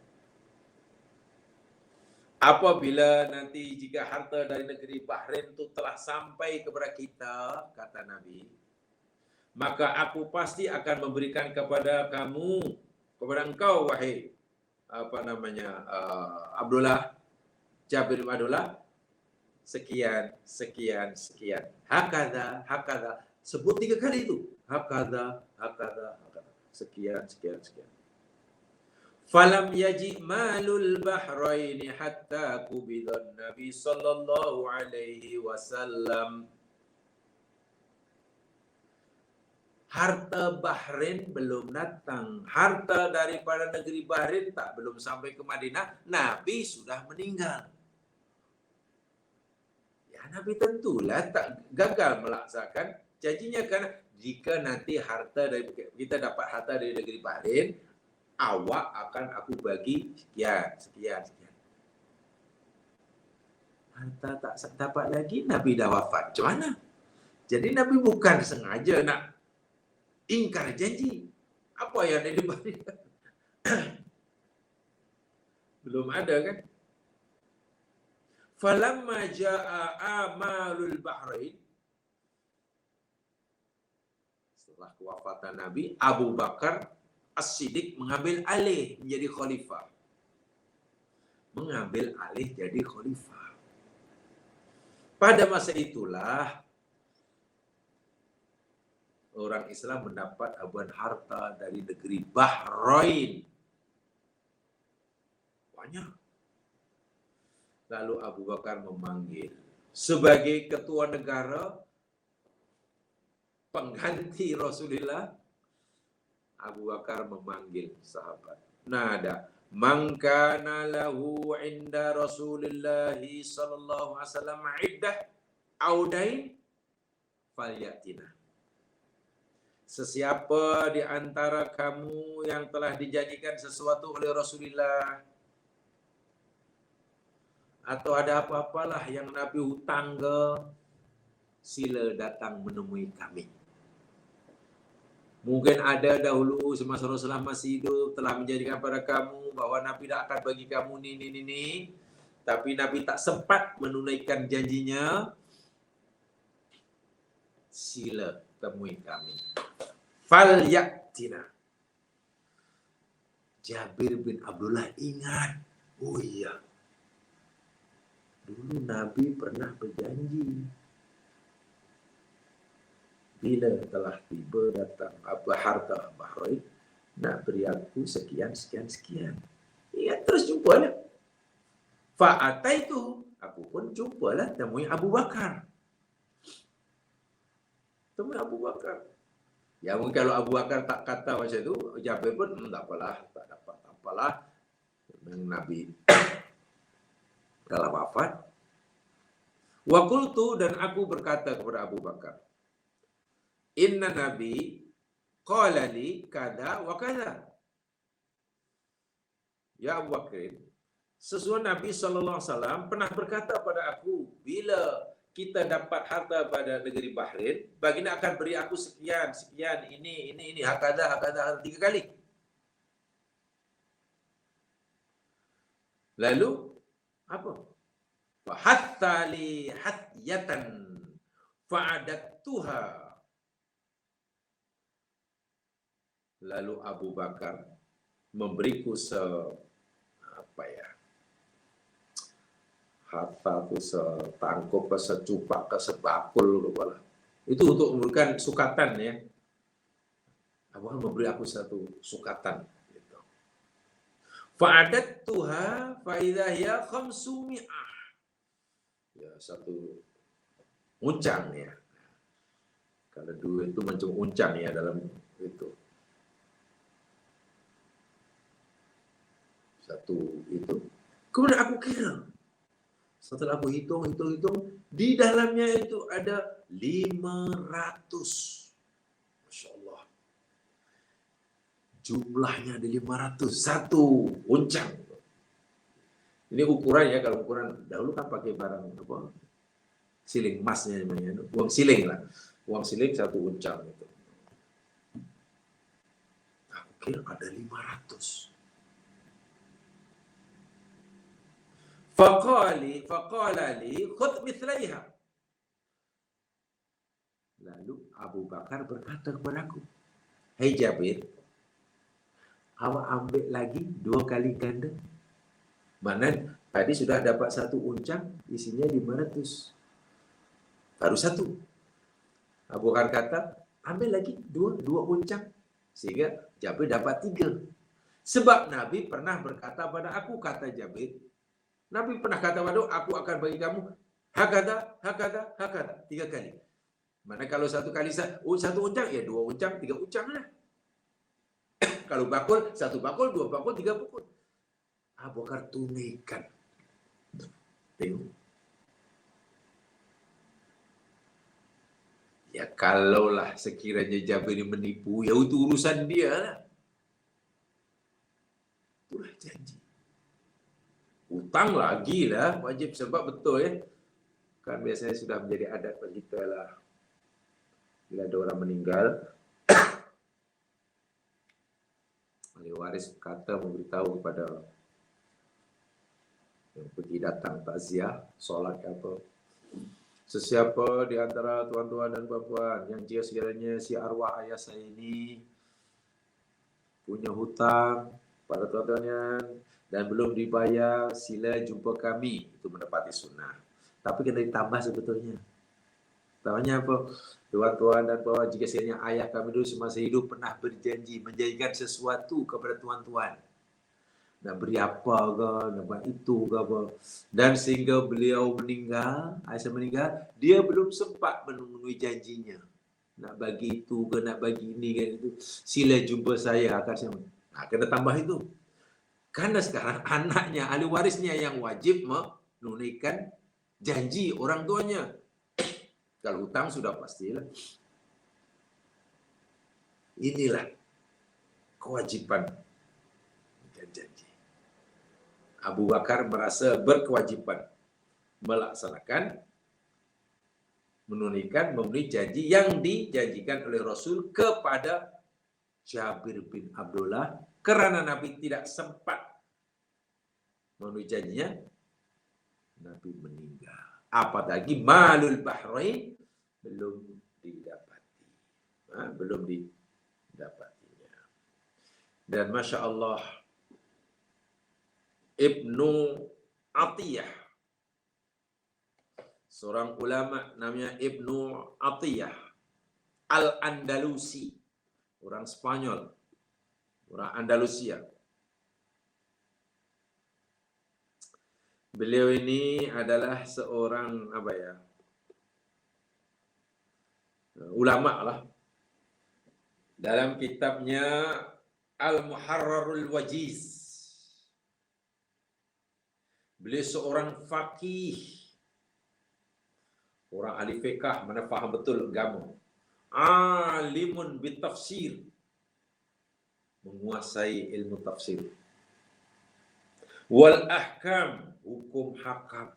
Apabila nanti jika harta dari negeri Bahrain itu telah sampai kepada kita, kata Nabi, maka aku pasti akan memberikan kepada kamu, kepada engkau wahai Abdullah, Jabir bin Abdullah, sekian, sekian, sekian. Hakadha. Sebut 3 kali itu. Hakadha. Sekian, sekian, sekian. Falam yaji malul bahraini hatta kubidan Nabi sallallahu alaihi wasallam. Harta Bahrain belum datang. Harta daripada negeri Bahrain belum sampai ke Madinah. Nabi sudah meninggal. Ya, Nabi tentulah tak gagal melaksanakan janjinya, karena jika nanti kita dapat harta dari negeri Bahrain, awak akan aku bagi sekian. Harta tak dapat lagi, Nabi dah wafat. Macam mana? Jadi Nabi bukan sengaja nak ingkar janji. Apa yang ada di Bahrain? Belum ada kan? Falamma jaa amalul Bahrain, setelah kewafatan Nabi, Abu Bakar As-Siddiq mengambil alih menjadi khalifah. Mengambil alih jadi khalifah. Pada masa itulah orang Islam mendapat abuan harta dari negeri Bahrain. Banyak. Lalu Abu Bakar memanggil sebagai ketua negara pengganti Rasulullah. Abu Bakar memanggil sahabat. Nada, man kana lahu inda Rasulillah sallallahu alaihi wasallam iddah audain falyatina. Sesiapa di antara kamu yang telah dijanjikan sesuatu oleh Rasulullah, atau ada apa-apalah yang Nabi hutang ke, sila datang menemui kami. Mungkin ada dahulu semasa Rasulullah masih hidup telah menjadikan pada kamu bahwa Nabi tak akan bagi kamu ni. Tapi Nabi tak sempat menunaikan janjinya. Sila temui kami. Fal yaktina. Jabir bin Abdullah ingat. Oh iya. Dulu Nabi pernah berjanji. Bila telah tiba datang harta Bahrain, nak beri aku sekian. Ingat terus jumpalah. Fa'ataitu, aku pun jumpalah temui Abu Bakar. Temui Abu Bakar. Ya mungkin kalau Abu Bakar tak kata macam itu, Jabir pun tak dapat apalah. Nabi dalam wafat. Wa qultu, dan aku berkata kepada Abu Bakar, inna Nabi qala li kada wa kada. Ya Abu Bakar, sesungguhnya Nabi SAW pernah berkata pada aku, bila kita dapat harta pada negeri Bahrain, baginda akan beri aku sekian, ini, hakada, 3 kali. Lalu, apa? Hatta li hatyatan fa'adattuha. Lalu Abu Bakar memberiku harta tu setangkup, secupak, sebakul kepala. Itu untuk memberikan sukatan ya. Abu Bakar memberi aku satu sukatan. Gitu. Fa'adattuha fa'idha hiya 500. Ya, satu uncang ya. Kalau duit itu macam uncang ya dalam itu. Satu itu. Kemudian aku kira Setelah aku hitung, di dalamnya itu ada 500. Masya Allah. Jumlahnya ada 500. Satu uncang. Ini ukuran ya, kalau ukuran dahulu kan pakai barang apa? Siling emasnya namanya. Uang siling lah. Uang siling satu uncang itu. Aku kira ada 500. Faqala li khudh mithlaiha. Lalu Abu Bakar berkata kepadaku, "Hai Jabir, awak ambil lagi 2 kali ganda." Mana tadi sudah dapat satu uncang, isinya 500. Baru satu. Abu Bakar kata, ambil lagi dua uncang. Sehingga Jabir dapat 3. Sebab Nabi pernah berkata pada aku, kata Jabir, Nabi pernah kata pada aku akan bagi kamu hakada, 3 kali. Mana kalau satu kali satu uncang, ya 2 uncang, 3 uncang lah. Kalau bakul, 1 bakul, 2 bakul, 3 bakul. Abu Bakar tunaikan. Tengok. Ya kalaulah sekiranya Jabir ini menipu, ya itu urusan dia lah. Itulah janji. Utang lagi lah, wajib, sebab betul ya. Kan biasanya sudah menjadi adat bagi kita lah. Bila ada orang meninggal, ahli waris kata memberitahu kepada yang pergi datang takziah, solat apa. Sesiapa di antara tuan-tuan dan puan-puan yang jika sekiranya si arwah ayah saya ini punya hutang pada tuan-tuannya dan belum dibayar, sila jumpa kami. Itu mendapati sunnah. Tapi kena ditambah sebetulnya. Tanya apa? Tuan-tuan dan puan, jika sekiranya ayah kami dulu semasa hidup pernah berjanji menjanjikan sesuatu kepada tuan-tuan, nak beri apa ke, nak buat itu ke apa. Dan sehingga beliau meninggal, Aisyah meninggal, dia belum sempat memenuhi janjinya. Nak bagi itu ke, nak bagi ini ke itu. Sila jumpa saya akan saya. Nah, kena tambah itu. Karena sekarang anaknya, ahli warisnya yang wajib menunaikan janji orang tuanya. Kalau hutang sudah pastilah. Inilah kewajiban janji. Abu Bakar merasa berkewajiban melaksanakan, menunaikan, memenuhi janji yang dijanjikan oleh Rasul kepada Jabir bin Abdullah, kerana Nabi tidak sempat memenuhi janjinya, Nabi meninggal. Apalagi malul bahrain belum didapati. Belum didapatinya. Dan Masya Allah, Ibnu Atiyah, seorang ulama namanya Ibnu Atiyah Al-Andalusi, orang Spanyol, orang Andalusia. Beliau ini adalah seorang ulama lah. Dalam kitabnya Al-Muharrarul Wajiz, beliau seorang faqih, orang ahli fiqh, mana faham betul agama. Alimun bitafsir, menguasai ilmu tafsir. Wal ahkam, hukum hakam.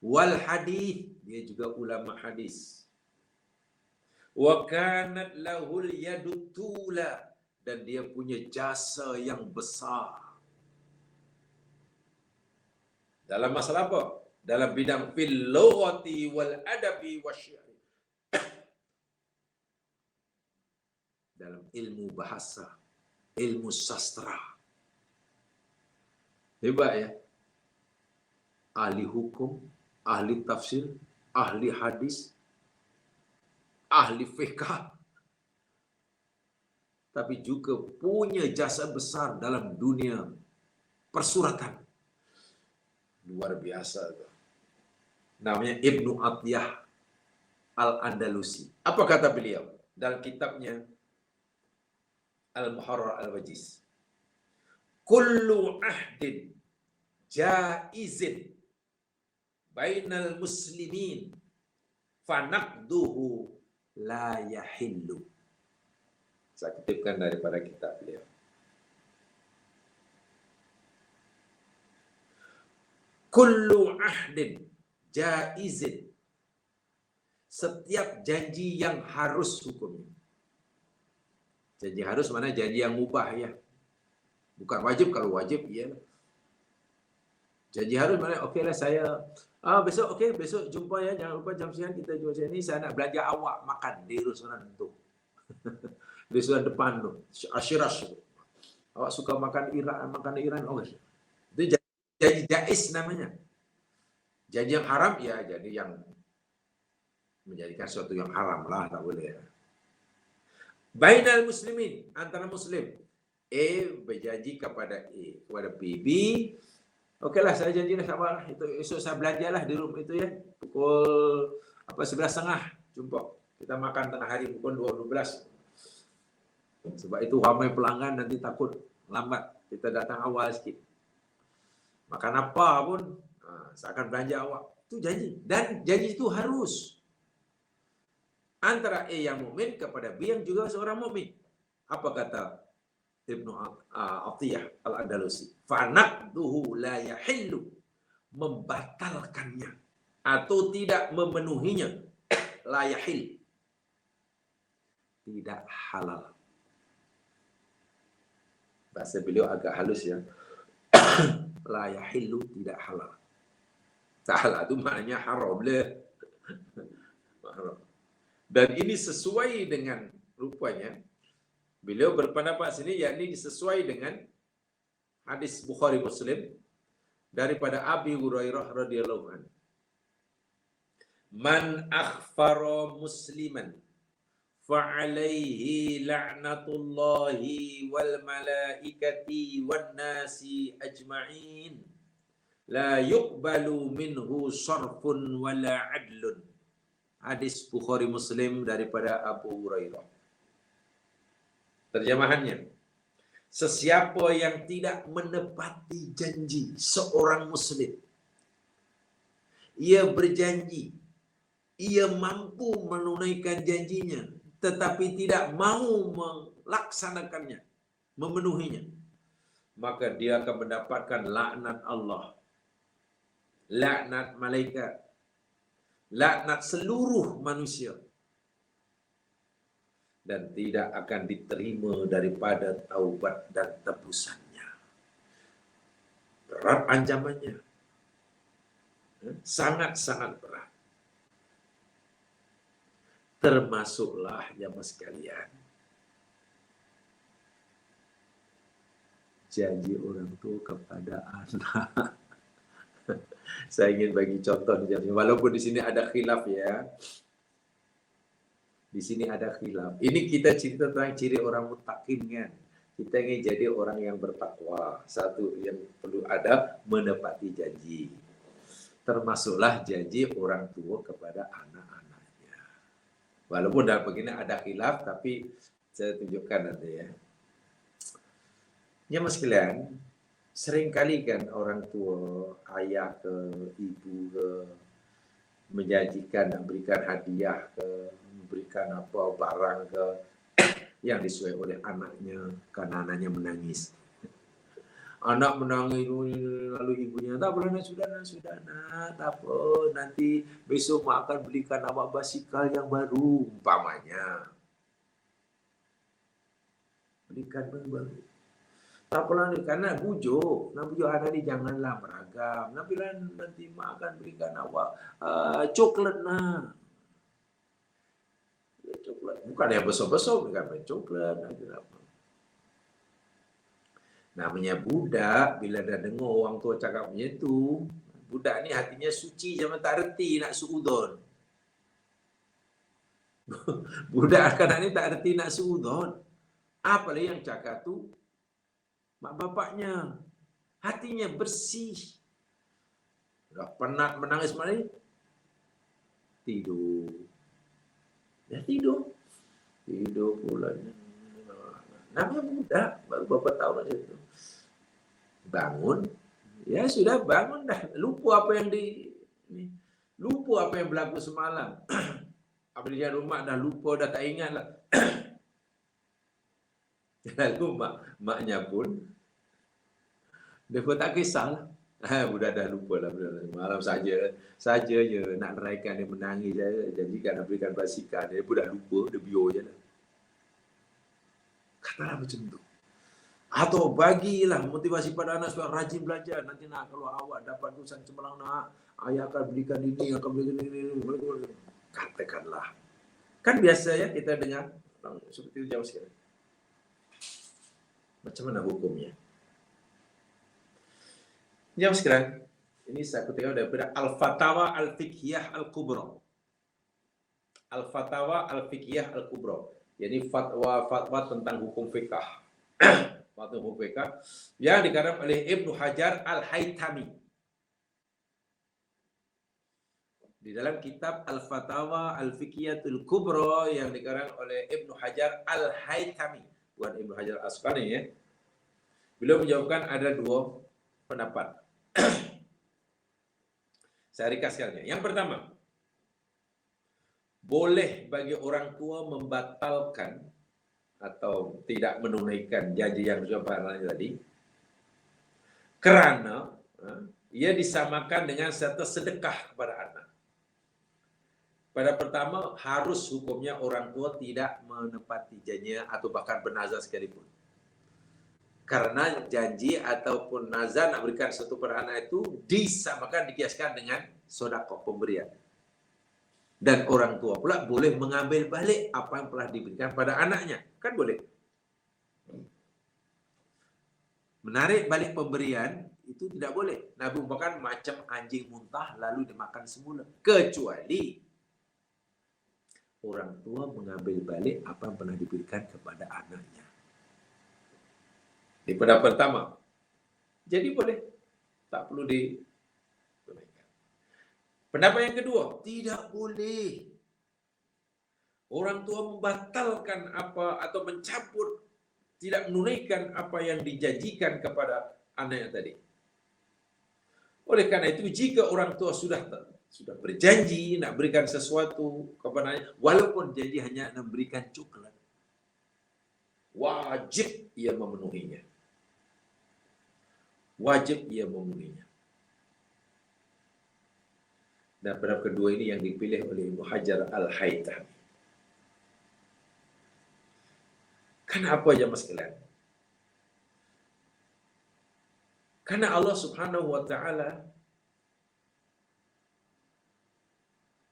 Wal hadis, dia juga ulama hadis. Wa kanat lahul yadut tula, dan dia punya jasa yang besar. Dalam masalah apa? Dalam bidang fil lughati wal adabi wasyair. Dalam ilmu bahasa, ilmu sastra. Hebat ya. Ahli hukum, ahli tafsir, ahli hadis, ahli fiqh. Tapi juga punya jasa besar dalam dunia persuratan. Luar biasa. Namanya Ibnu Atiyah Al-Andalusi. Apa kata beliau dalam kitabnya Al-Muharrar Al-Wajiz? Kullu ahdin jaizin bainal muslimin fanaqduhu la yahillu. Saya kutipkan daripada kitab beliau. Kullu ahdin jaizin. Setiap janji yang harus hukumnya. Janji harus mana janji yang mubah ya. Bukan wajib, kalau wajib iya. Janji harus mana okeylah saya besok besok jumpa ya, jangan lupa jam sekian kita jumpa sini, saya nak belanja awak makan di restoran itu. Di restoran depan tu, Ashiras. Awak suka makan Iran, itu janji jaiz namanya. Janji yang haram ya jadi yang menjadikan sesuatu yang haram lah, tak boleh. Bainal muslimin, antara muslim. A berjanji kepada A, kepada B. B, okeylah saya janji dah, sabarlah. Itu esok saya belajarlah di rumah itu ya. Pukul 11.30 jumpa. Kita makan tengah hari pukul 12. Sebab itu ramai pelanggan nanti takut lambat. Kita datang awal sikit. Makan apa pun, saya akan belanja awak. Itu janji. Dan janji itu harus. Antara A yang mukmin kepada B yang juga seorang mukmin. Apa kata Ibnu Atiyah Al-Andalusi? Fanaqduhu la yahillu. Membatalkannya atau tidak memenuhinya. La yahil. Tidak halal. Bahasa beliau agak halus ya. La yahillu, tidak halal. Tak halal itu maknanya haram lah. Dan ini sesuai dengan rupanya beliau berpendapat sini, yakni sesuai dengan hadis Bukhari Muslim daripada Abi Hurairah radhiyallahu anhu. Man akhfara musliman fa'alaihi la'natullahi wal malaikati wan nasi ajma'in la yuqbalu minhu sarfun wala adlun. Hadis Bukhari Muslim daripada Abu Hurairah. Terjemahannya, sesiapa yang tidak menepati janji seorang muslim, ia berjanji, ia mampu menunaikan janjinya, tetapi tidak mau melaksanakannya, memenuhinya, maka dia akan mendapatkan laknat Allah, laknat malaikat, laknat seluruh manusia, dan tidak akan diterima daripada taubat dan tebusannya. Berat ancamannya. Sangat-sangat berat. Termasuklah jamaah sekalian, janji orang tua kepada anak. Saya ingin bagi contoh di sini, walaupun di sini ada khilaf ya. Di sini ada khilaf. Ini kita cerita tentang ciri orang muttaqin kan. Kita ingin jadi orang yang bertakwa. Satu yang perlu ada, menepati janji. Termasuklah janji orang tua kepada anak-anaknya. Walaupun dalam begini ada khilaf, tapi saya tunjukkan nanti ya. Ya mas sekalian, seringkali kan orang tua, ayah ke, ibu ke, menjanjikan dan berikan hadiah ke, memberikan apa barang ke yang disuai oleh anaknya, karena anaknya menangis. Anak menangis, lalu ibunya, tak boleh nak, sudah nak, tak apa, nanti besok mak akan belikan awak basikal yang baru, umpamanya. Belikan yang baru. Tak apalah, karena bujuk anak ni janganlah beragam. Nanti mak akan berikan awak coklat nak. Coklat. Bukan yang besar-besar, bukan coklat. Namanya budak, bila dah dengar orang tua cakap macam tu, budak ni hatinya suci macam tak reti nak suudon. Budak kanak ni tak reti nak suudon. Apalagi yang cakap tu mak bapaknya. Hatinya bersih. Dah penat menangis malam, tidur. Dia tidur pula. Namanya budak, baru berapa tahun macam tu. Bangun, ya sudah bangun dah. Lupa apa yang Ni, lupa apa yang berlaku semalam. Apabila rumah dah lupa, dah tak ingat lah. Lalu maknya pun, dia pun tak kisahlah. Budak dah lupa lah. Malam saja je nak leraikan dia menangis. Janjikan nak berikan basikal. Dia pun dah lupa, dia biar je lah. Katalah macam tu. Atau bagilah motivasi pada anak supaya rajin belajar. Nanti nak kalau awak dapat lulusan cemerlang nak, ayah akan belikan ini, akan belikan ini. Katakanlah. Kan biasa ya kita dengar seperti itu jauh sekarang. Macam mana hukumnya? Jauh sekarang. Ini saya kutip daripada Al-Fatawa Al-Fiqhiyah Al-Kubra. Al-Fatawa Al-Fiqhiyah Al-Kubra. Jadi fatwa tentang hukum fiqh. Fatwa hukum fiqh yang dikarang oleh Ibnu Hajar Al-Haytami. Di dalam kitab Al-Fatawa Al-Fiqhiyatul Kubra yang dikarang oleh Ibnu Hajar Al-Haytami, bukan Ibnu Hajar Asqalani ya. Beliau menjawabkan ada dua pendapat. Saya ringkaskannya. Yang pertama, boleh bagi orang tua membatalkan atau tidak menunaikan janji yang diucapkan tadi kerana ia disamakan dengan serta sedekah kepada anak. Pada pertama, harus hukumnya orang tua tidak menepati janjinya atau bahkan bernazar sekalipun. Karena janji ataupun nazar nak berikan sesuatu pada anak itu disamakan, dikiaskan dengan sedekah, pemberian. Dan orang tua pula boleh mengambil balik apa yang telah diberikan pada anaknya. Kan boleh. Menarik balik pemberian itu tidak boleh. Nabi umpamakan macam anjing muntah lalu dimakan semula. Kecuali orang tua mengambil balik apa yang pernah diberikan kepada anaknya. Di pendapat pertama. Jadi boleh. Tak perlu ditunaikan. Pendapat yang kedua. Tidak boleh. Orang tua membatalkan apa atau mencabut, tidak menunaikan apa yang dijanjikan kepada anaknya tadi. Oleh karena itu, jika orang tua sudah berjanji nak berikan sesuatu kepada anaknya, walaupun janji hanya memberikan coklat, wajib ia memenuhinya. Wajib ia memenuhinya. Dan pendapat kedua ini yang dipilih oleh Ibnu Hajar Al-Haytami. Kenapa jemaah sekalian? Karena Allah Subhanahu wa taala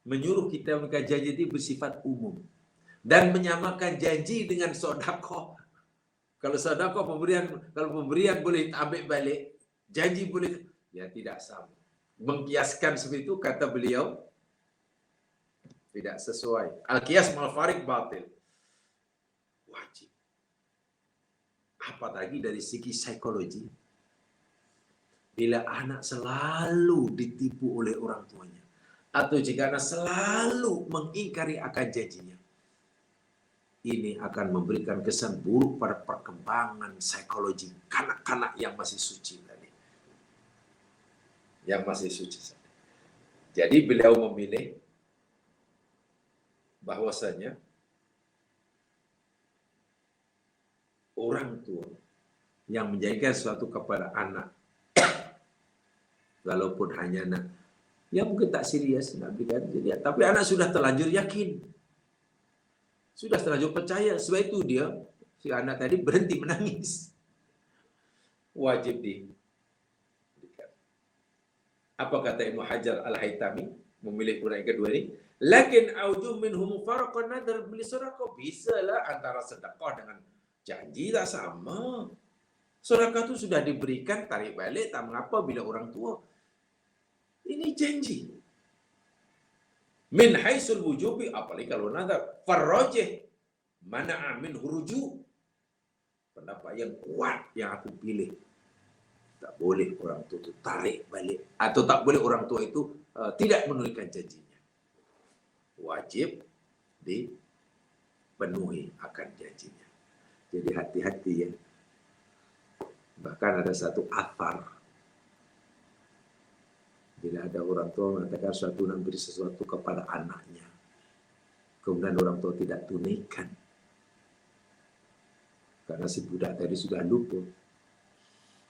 menyuruh kita mengikat janji itu bersifat umum dan menyamakan janji dengan sedekah. Kalau sedekah pemberian boleh ambil balik, janji boleh, ya tidak sama. Mengkiaskan seperti itu kata beliau tidak sesuai. Al-qiyas mal farik batil. Wajib. Apalagi dari segi psikologi. Bila anak selalu ditipu oleh orang tuanya. Atau jika anak selalu mengingkari akan janjinya. Ini akan memberikan kesan buruk pada perkembangan psikologi kanak-kanak yang masih suci tadi. Yang masih suci. Jadi beliau memilih bahwasanya orang tua yang menjanjikan sesuatu kepada anak, walaupun hanya anak, ya mungkin tak serius nak berikan, tapi anak sudah terlanjur yakin, sudah terlanjur percaya, sebab itu dia, si anak tadi berhenti menangis. Wajib diberikan. Apa kata Ibnu Hajar Al-Haytami memilih uraian kedua ini? Lakin aujuh minhum farqan nadar bil sedekah. Bisalah antara sedekah dengan janji tak sama. Sedekah itu sudah diberikan, tarik balik, tak mengapa bila orang tua. Ini janji. Min haisul wujubi, apalagi kalau nazar. Farrajih, mana'a min huruju. Pendapat yang kuat yang aku pilih. Tak boleh orang tua itu tarik balik. Atau tak boleh orang tua itu tidak menunaikan janjinya. Wajib dipenuhi akan janjinya. Jadi hati-hati ya. Bahkan ada satu athar Tidak ada orang tua mengatakan suatu memberi sesuatu kepada anaknya, kemudian orang tua tidak tunaikan. Karena si budak tadi sudah lupa.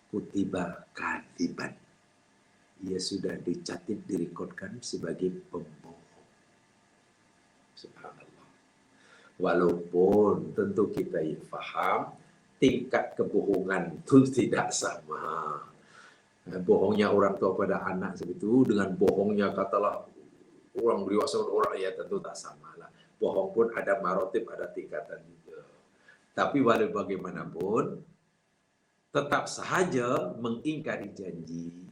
Kutiba kadiban. Ia sudah dicatat, direkodkan sebagai pembohong. Subhanallah. Walaupun tentu kita faham, tingkat kebohongan itu tidak sama. Bohongnya orang tua pada anak seperti itu dengan bohongnya katalah orang dewasa orang, ya tentu tak sama lah. Bohong pun ada marotib, ada tingkatan juga. Tapi walau bagaimanapun, tetap sahaja mengingkari janji.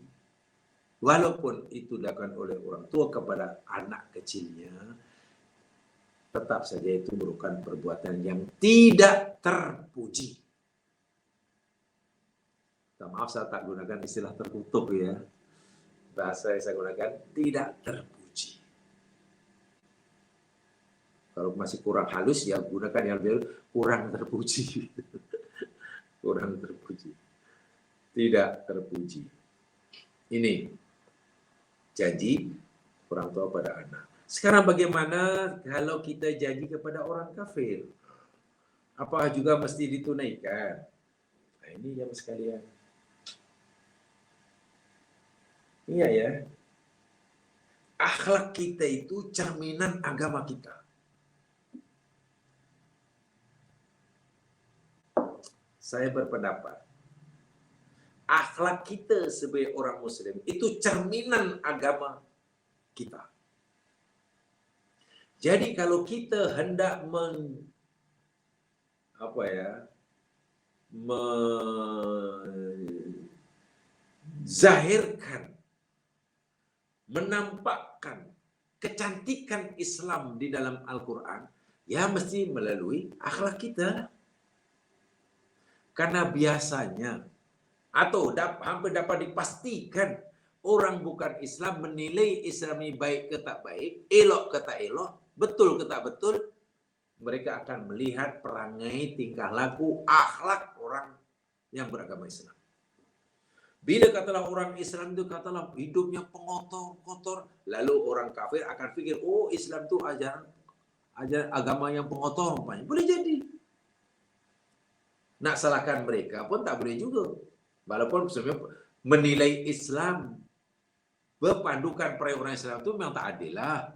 Walaupun itu dilakukan oleh orang tua kepada anak kecilnya, tetap saja itu merupakan perbuatan yang tidak terpuji. Maaf, saya tak gunakan istilah terkutuk ya. Bahasa yang saya gunakan tidak terpuji. Kalau masih kurang halus, ya gunakan yang lebih kurang terpuji. Kurang terpuji. Tidak terpuji. Ini janji orang tua pada anak. Sekarang bagaimana kalau kita janji kepada orang kafir? Apakah juga mesti ditunaikan? Nah, ini yang sekalian. Iya ya. Akhlak kita itu cerminan agama kita. Saya berpendapat, akhlak kita sebagai orang Muslim itu cerminan agama kita. Jadi kalau kita hendak menzahirkan, menampakkan kecantikan Islam di dalam Al-Quran, ya mesti melalui akhlak kita. Karena biasanya, atau hampir dapat dipastikan, orang bukan Islam menilai Islam ini baik ke tak baik, elok ke tak elok, betul ke tak betul, mereka akan melihat perangai, tingkah laku, akhlak orang yang beragama Islam. Bila katalah orang Islam itu katalah hidupnya pengotor-kotor, lalu orang kafir akan pikir, oh Islam itu ajaran agama yang pengotor, boleh jadi. Nak salahkan mereka pun tak boleh juga. Walaupun sebenarnya menilai Islam, berpandukan perayaan orang Islam itu memang tak adil lah.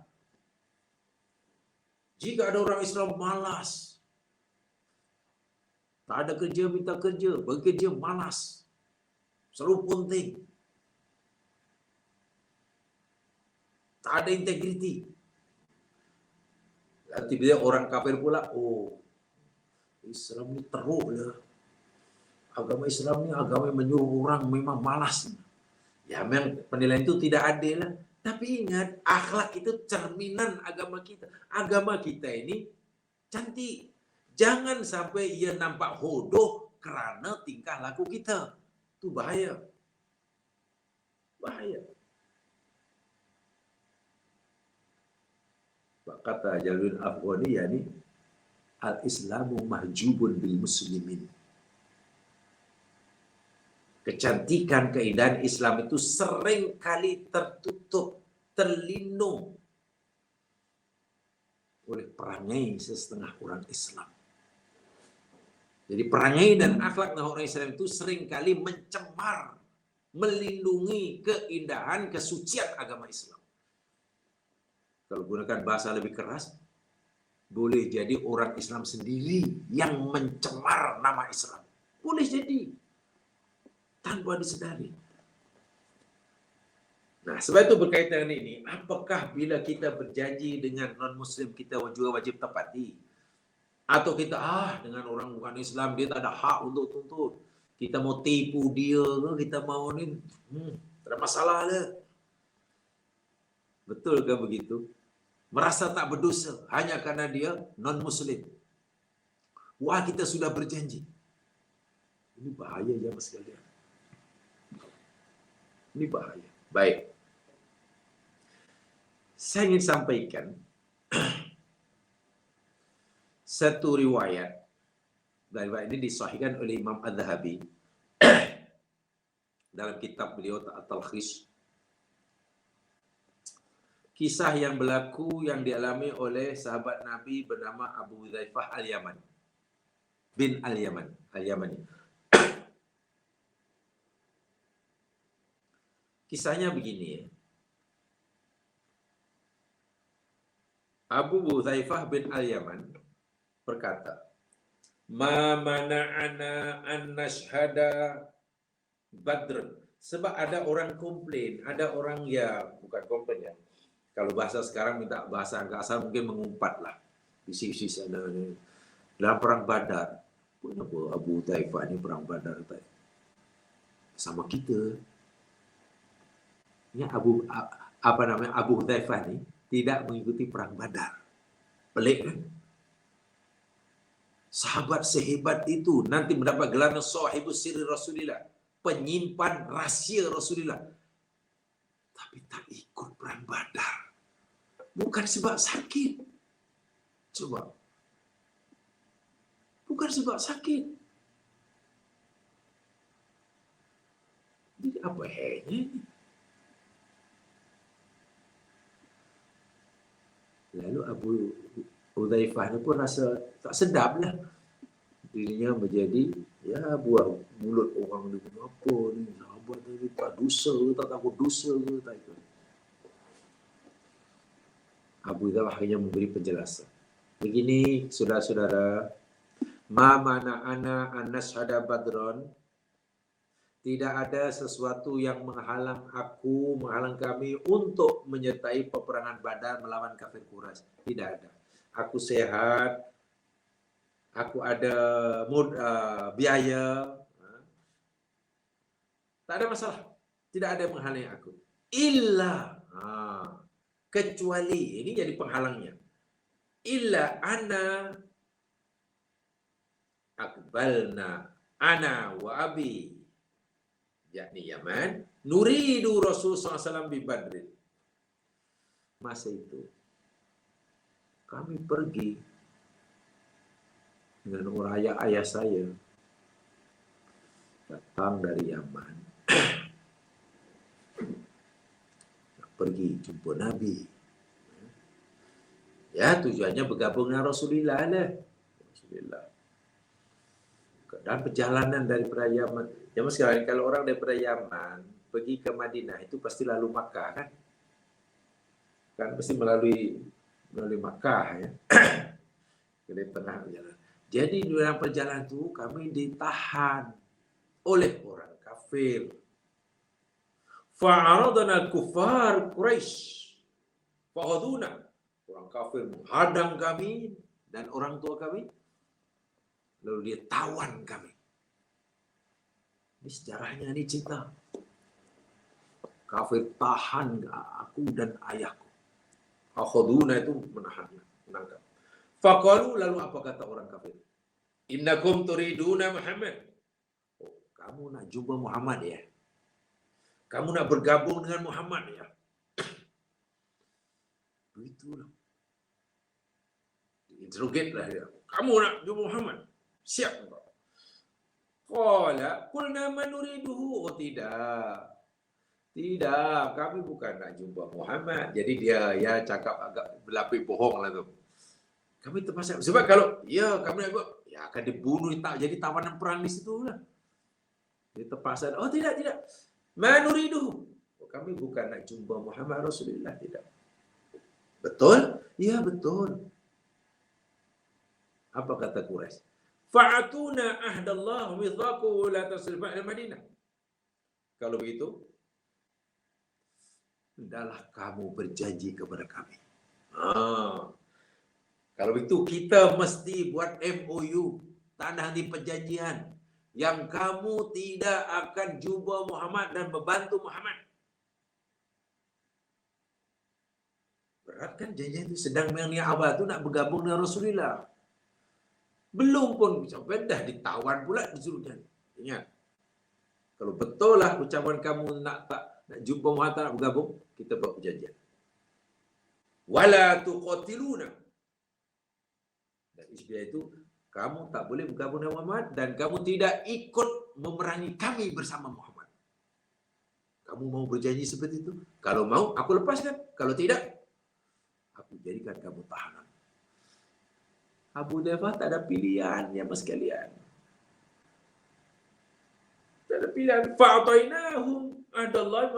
Jika ada orang Islam malas, tak ada kerja minta kerja, bekerja malas, selalu punting, tak ada integriti. Tiba-tiba orang kafir pula, oh Islam ini teruk ya. Agama Islam ini agama yang menyuruh orang memang malas. Ya memang penilaian itu tidak adil lah. Tapi ingat, akhlak itu cerminan agama kita. Agama kita ini cantik. Jangan sampai ia nampak hodoh kerana tingkah laku kita. Itu bahaya. Bahaya. Kata Jalil Afghani, yani al-Islamu mahjubun bil muslimin. Kecantikan, keindahan Islam itu sering kali tertutup, terlindung oleh perangai setengah orang Islam. Jadi perangai dan akhlak orang Islam itu sering kali mencemar, melindungi keindahan, kesucian agama Islam. Kalau gunakan bahasa lebih keras, boleh jadi orang Islam sendiri yang mencemar nama Islam. Boleh jadi. Tanpa disedari. Nah, sebab itu berkaitan dengan ini, apakah bila kita berjanji dengan non-Muslim kita juga wajib tepati? Atau kita, dengan orang bukan Islam, dia tak ada hak untuk tuntut. Kita mau tipu dia, kita mau ni, tak ada masalah lah. Betul ke begitu? Merasa tak berdosa hanya karena dia non-Muslim. Wah, kita sudah berjanji. Ini bahaya ya mas sekalian. Ini bahaya. Baik. Saya ingin sampaikan satu riwayat. Dan riwayat ini disahihkan oleh Imam Az-Zahabi dalam kitab beliau At-Talkhis. Kisah yang berlaku yang dialami oleh sahabat Nabi bernama Abu Hudzaifah Al-Yaman bin Al-Yaman Al-Yamani. Kisahnya begini ya. Abu Hudzaifah bin Al-Yaman berkata, "Ma mana'ana an nashhada Badr." Sebab ada orang komplain, ada orang ya bukan komplain ya. Kalau bahasa sekarang minta bahasa agak asal mungkin mengumpat lah. Isi-isi sana ni. Dalam perang Badar. Kenapa Abu Hudzaifah ni perang Badar tadi? Sama kita. Ya Abu Hudzaifah ni tidak mengikuti perang Badar. Pelik kan? Sahabat sehebat itu nanti mendapat gelar Sahibus Sirri Rasulillah, penyimpan rahsia Rasulullah. Tapi tak ikut perang Badar. Bukan sebab sakit. Coba. Bukan sebab sakit. Jadi apa hanya? Lalu Abu Hudzaifah ni pun rasa tak sedap lah. Dirinya menjadi, ya buah mulut orang ni. Apa ni? Sahabat ni tak dosa ke? Tak takut dosa ke? Tak ikut. Abu Hudzaifah akhirnya memberi penjelasan. Begini, saudara-saudara. Ma mana'ana an nashhada badron. Tidak ada sesuatu yang menghalang kami untuk menyertai peperangan Badar melawan kafir Quraisy. Tidak ada. Aku sehat, aku ada biaya, tak ada masalah. Tidak ada yang menghalangi aku. Kecuali, ini jadi penghalangnya. Illa ana akbalna ana wa abi, yakni Yaman, nuridu Rasulullah SAW bi Badrin. Masa itu kami pergi dengan orang ayah saya datang dari Yaman pergi jumpa Nabi. Ya, tujuannya bergabung dengan Rasulullah lah. Rasulullah. Dan perjalanan daripada Yaman. Zaman sekarang kalau orang daripada Yaman pergi ke Madinah itu pasti lalu Makkah kan? Kan pasti melalui Makkah ya. Dari tengah perjalanan. Jadi dalam perjalanan itu kami ditahan oleh orang kafir. Fa'aradana kufar Quraisy. Fa'aduna. Orang kafir menghadang kami dan orang tua kami. Lalu dia tawan kami. Ini sejarahnya, ini cerita. Kafir tahan aku dan ayahku. Akhaduna itu menangkap. Faqalu, lalu apa kata orang kafir? Innakum turiduna Muhammad. Oh, kamu nak jumpa Muhammad ya? Kamu nak bergabung dengan Muhammad ya? Begitulah. Interrogate lah dia. Kamu nak jumpa Muhammad? Siap enggak? Qala qulna man nuriduhu. Oh tidak. Tidak, kami bukan nak jumpa Muhammad. Jadi dia ya cakap agak berlapis bohong lah tu. Kami terpaksa. Sebab kalau ya kami nak buat, ya akan dibunuh, tak jadi tawanan perang di situ lah. Dia terpaksa. Oh tidak. Man nuriduhu. Oh, kami bukan nak jumpa Muhammad Rasulullah, tidak. Betul? Ya betul. Apa kata Quraisy? Fa'atuna ahdallah mithaqu la tasrifa al-Madinah. Kalau begitu, hendaklah kamu berjanji kepada kami. Kalau begitu kita mesti buat MOU, tanda di perjanjian yang kamu tidak akan jumpa Muhammad dan membantu Muhammad. Berat kan janjian itu, sedang yang awal tu nak bergabung dengan Rasulullah. Belum pun sampai dah ditawan pula disuruh janji. Ingat. Kalau betul lah ucapan kamu nak jumpa Muhammad, nak bergabung, kita buat perjanjian. Wala tuqatiluna. Dan isbiyah itu, kamu tak boleh bergabung dengan Muhammad dan kamu tidak ikut memerangi kami bersama Muhammad. Kamu mau berjanji seperti itu? Kalau mau, aku lepaskan. Kalau tidak, Aku jadikan kamu tahanan. Abu Dhaifah tak ada pilihan, ya mas sekalian. Tak ada pilihan. Fa'atainahum adallahi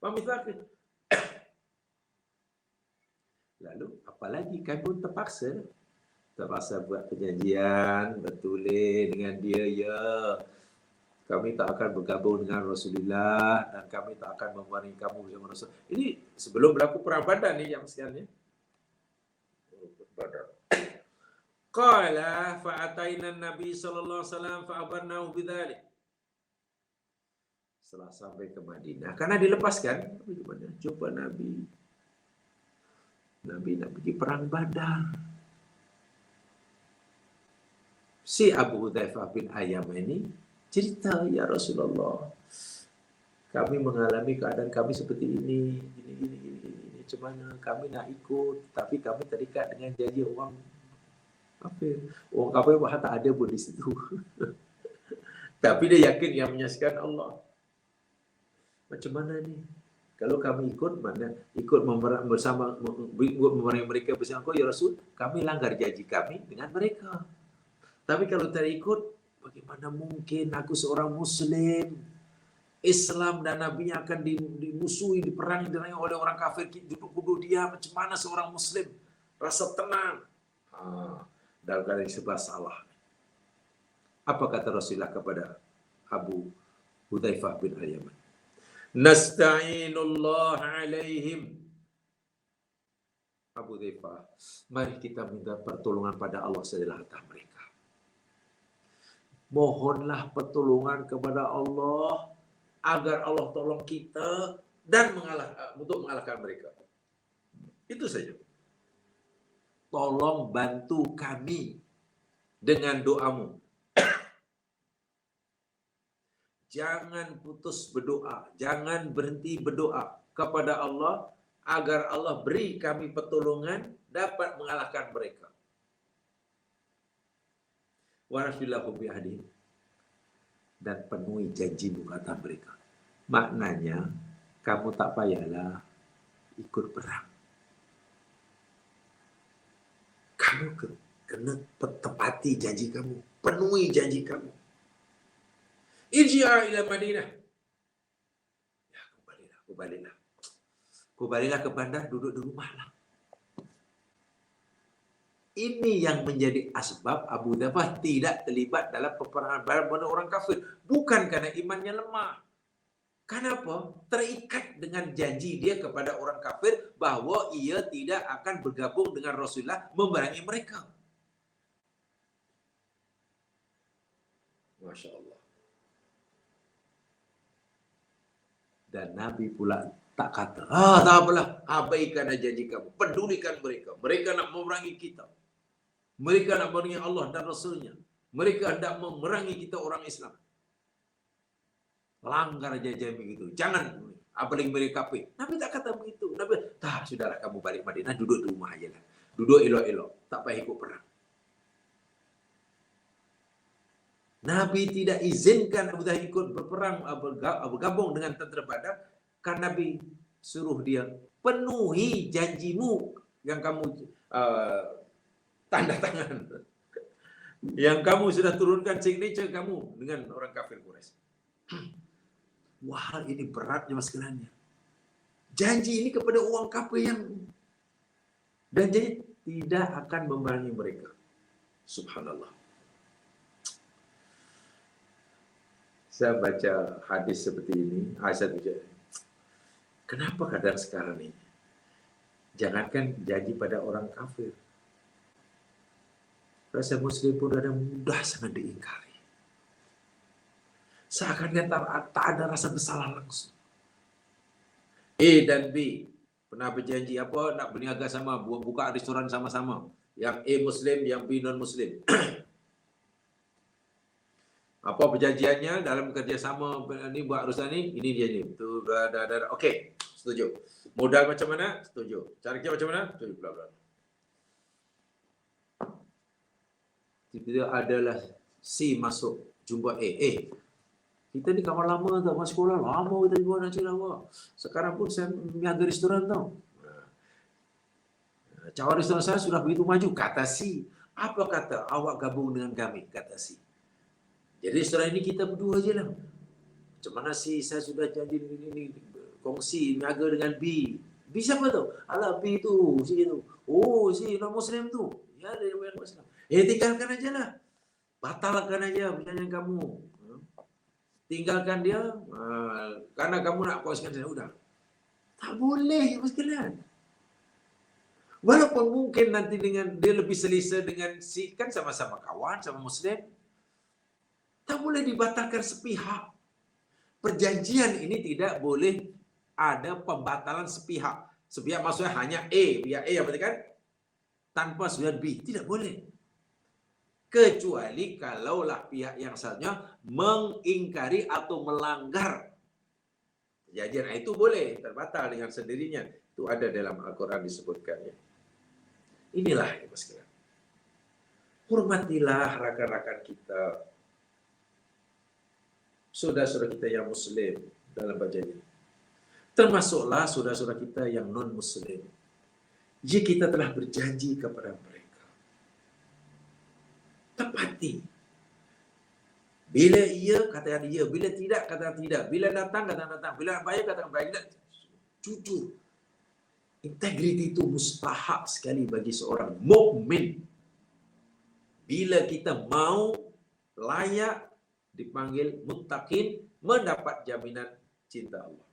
wa mitsaqin. Lalu apalagi kami pun terpaksa buat perjanjian, bertulis dengan dia, ya. Kami tak akan bergabung dengan Rasulullah dan kami tak akan memerangi kamu bersama Rasul. Ini sebelum berlaku perang Badar ni yang sekian ni. Badar. Qala fa'ataina Nabi sallallahu alaihi wasallam fa'abarnahu bidzalik. Setelah sampai ke Madinah, karena dilepaskan, jumpa Nabi. Nabi nak pergi perang Badar. Si Abu Hudzaifah bin Ayyam ini cerita, ya Rasulullah, kami mengalami keadaan kami seperti ini, gini. Macam mana kami nak ikut, tapi kami terikat dengan janji orang kafir. Orang kafir bahkan tak ada pun di situ. Tapi dia yakin yang menyaksikan Allah. Macam mana ni? Kalau kami ikut bersama memerangi mereka bersama kau, ya Rasul, kami langgar janji kami dengan mereka. Tapi kalau tak ikut, bagaimana mungkin aku seorang Muslim? Islam dan Nabi-Nya akan dimusuhi, diperangi oleh orang kafir. Duduk dia, macam mana seorang Muslim rasa tenang? Dalam keadaan sebelah salah. Apa kata Rasulullah kepada Abu Hudzaifah bin Al-Yaman? Nasta'inullah alaihim. Abu Hudzaifah, mari kita minta pertolongan pada Allah sajalah atas mereka. Mohonlah pertolongan kepada Allah agar Allah tolong kita dan untuk mengalahkan mereka. Itu saja. Tolong bantu kami dengan doamu. Jangan putus berdoa, jangan berhenti berdoa kepada Allah agar Allah beri kami pertolongan dapat mengalahkan mereka. Wa rasulillahu bi'adin, dan penuhi janjimu kata mereka. Maknanya kamu tak payahlah ikut perang. Kamu kena tepati janji kamu, penuhi janji kamu. Irji'a ila Madinah. Ya, kembalilah ke bandar, duduk di rumah lah. Ini yang menjadi asbab Abu Hudzaifah tidak terlibat dalam peperangan Badar dengan orang kafir. Bukan karena imannya lemah. Kenapa? Terikat dengan janji dia kepada orang kafir bahawa ia tidak akan bergabung dengan Rasulullah memerangi mereka. Masya Allah. Dan Nabi pula tak kata, tak apalah, abaikan janji kamu, pedulikan mereka. Mereka nak memerangi kita. Mereka nak memerangi Allah dan Rasulnya. Mereka hendak memerangi kita orang Islam. Langgar janji begitu. Jangan apalagi mereka kafir. Nabi tak kata begitu. Nabi, tak, sudahlah kamu balik Madinah, duduk di rumah aja lah. Duduk elok-elok, tak payah ikut perang. Nabi tidak izinkan Abu Dhaifah ikut berperang, bergabung dengan tentera Badar, kan Nabi suruh dia penuhi janjimu yang kamu tanda tangan, yang kamu sudah turunkan signature kamu dengan orang kafir Quraisy. Wah, ini beratnya mas sekalian. Janji ini kepada orang kafir yang dan janji tidak akan memerangi mereka. Subhanallah. Saya baca hadis seperti ini, Aisyah bicara, kenapa kadang sekarang ini jangankan janji pada orang kafir, rasa Muslim pun ada mudah sangat diingkari. Seakan dia tak ada rasa bersalah langsung. A dan B pernah berjanji apa, nak berniaga sama, buka restoran sama-sama. Yang A Muslim, yang B non-Muslim. Apa perjanjiannya dalam kerjasama ni, buat urusan ni, ini dia ni. Tu dah. Okey, setuju. Modal macam mana? Setuju. Cara kerja macam mana? Setuju. Bla bla. Tiba-tiba adalah C masuk jumpa A. Kita ni kawan lama tau, masuk sekolah lama kita jumpa nak cerita awak. Sekarang pun saya niaga restoran tau. cawan restoran saya sudah begitu maju, kata si. Apa kata? Awak gabung dengan kami, kata si. Jadi restoran ini kita berdua aja lah. Macam mana si, saya sudah jadi ini kongsi, niaga dengan B. B siapa tu? Alah, B tu, si tu. Oh, si non-Muslim tu. Ya, dia bukan Muslim. Tinggalkan aja lah. Batalkan aja perjanjian kamu. Tinggalkan dia, karena kamu nak puaskan saya. Udah. Tak boleh, Mas sekalian. Walaupun mungkin nanti dengan dia lebih selesa dengan si, kan sama-sama kawan, sama Muslim. Tak boleh dibatalkan sepihak. Perjanjian ini tidak boleh ada pembatalan sepihak. Sepihak maksudnya hanya A, pihak A, berarti kan? Tanpa pihak B. Tidak boleh. Kecuali kalaulah pihak yang satunya mengingkari atau melanggar perjanjian. Itu boleh terbatal dengan sendirinya. Itu ada dalam Al-Quran disebutkannya. Inilah, Mas sekalian. Hormatilah rakan-rakan kita, saudara-saudara kita yang Muslim dalam perjanjian. Termasuklah saudara-saudara kita yang non-Muslim. Jika kita telah berjanji kepada mereka, tepati. Bila iya, katakan iya. Bila tidak, katakan tidak. Bila datang, katakan datang. Bila bayar, katakan bayar. Jujur. Integriti itu mustahak sekali bagi seorang mukmin. Bila kita mau layak dipanggil muttaqin, mendapat jaminan cinta Allah.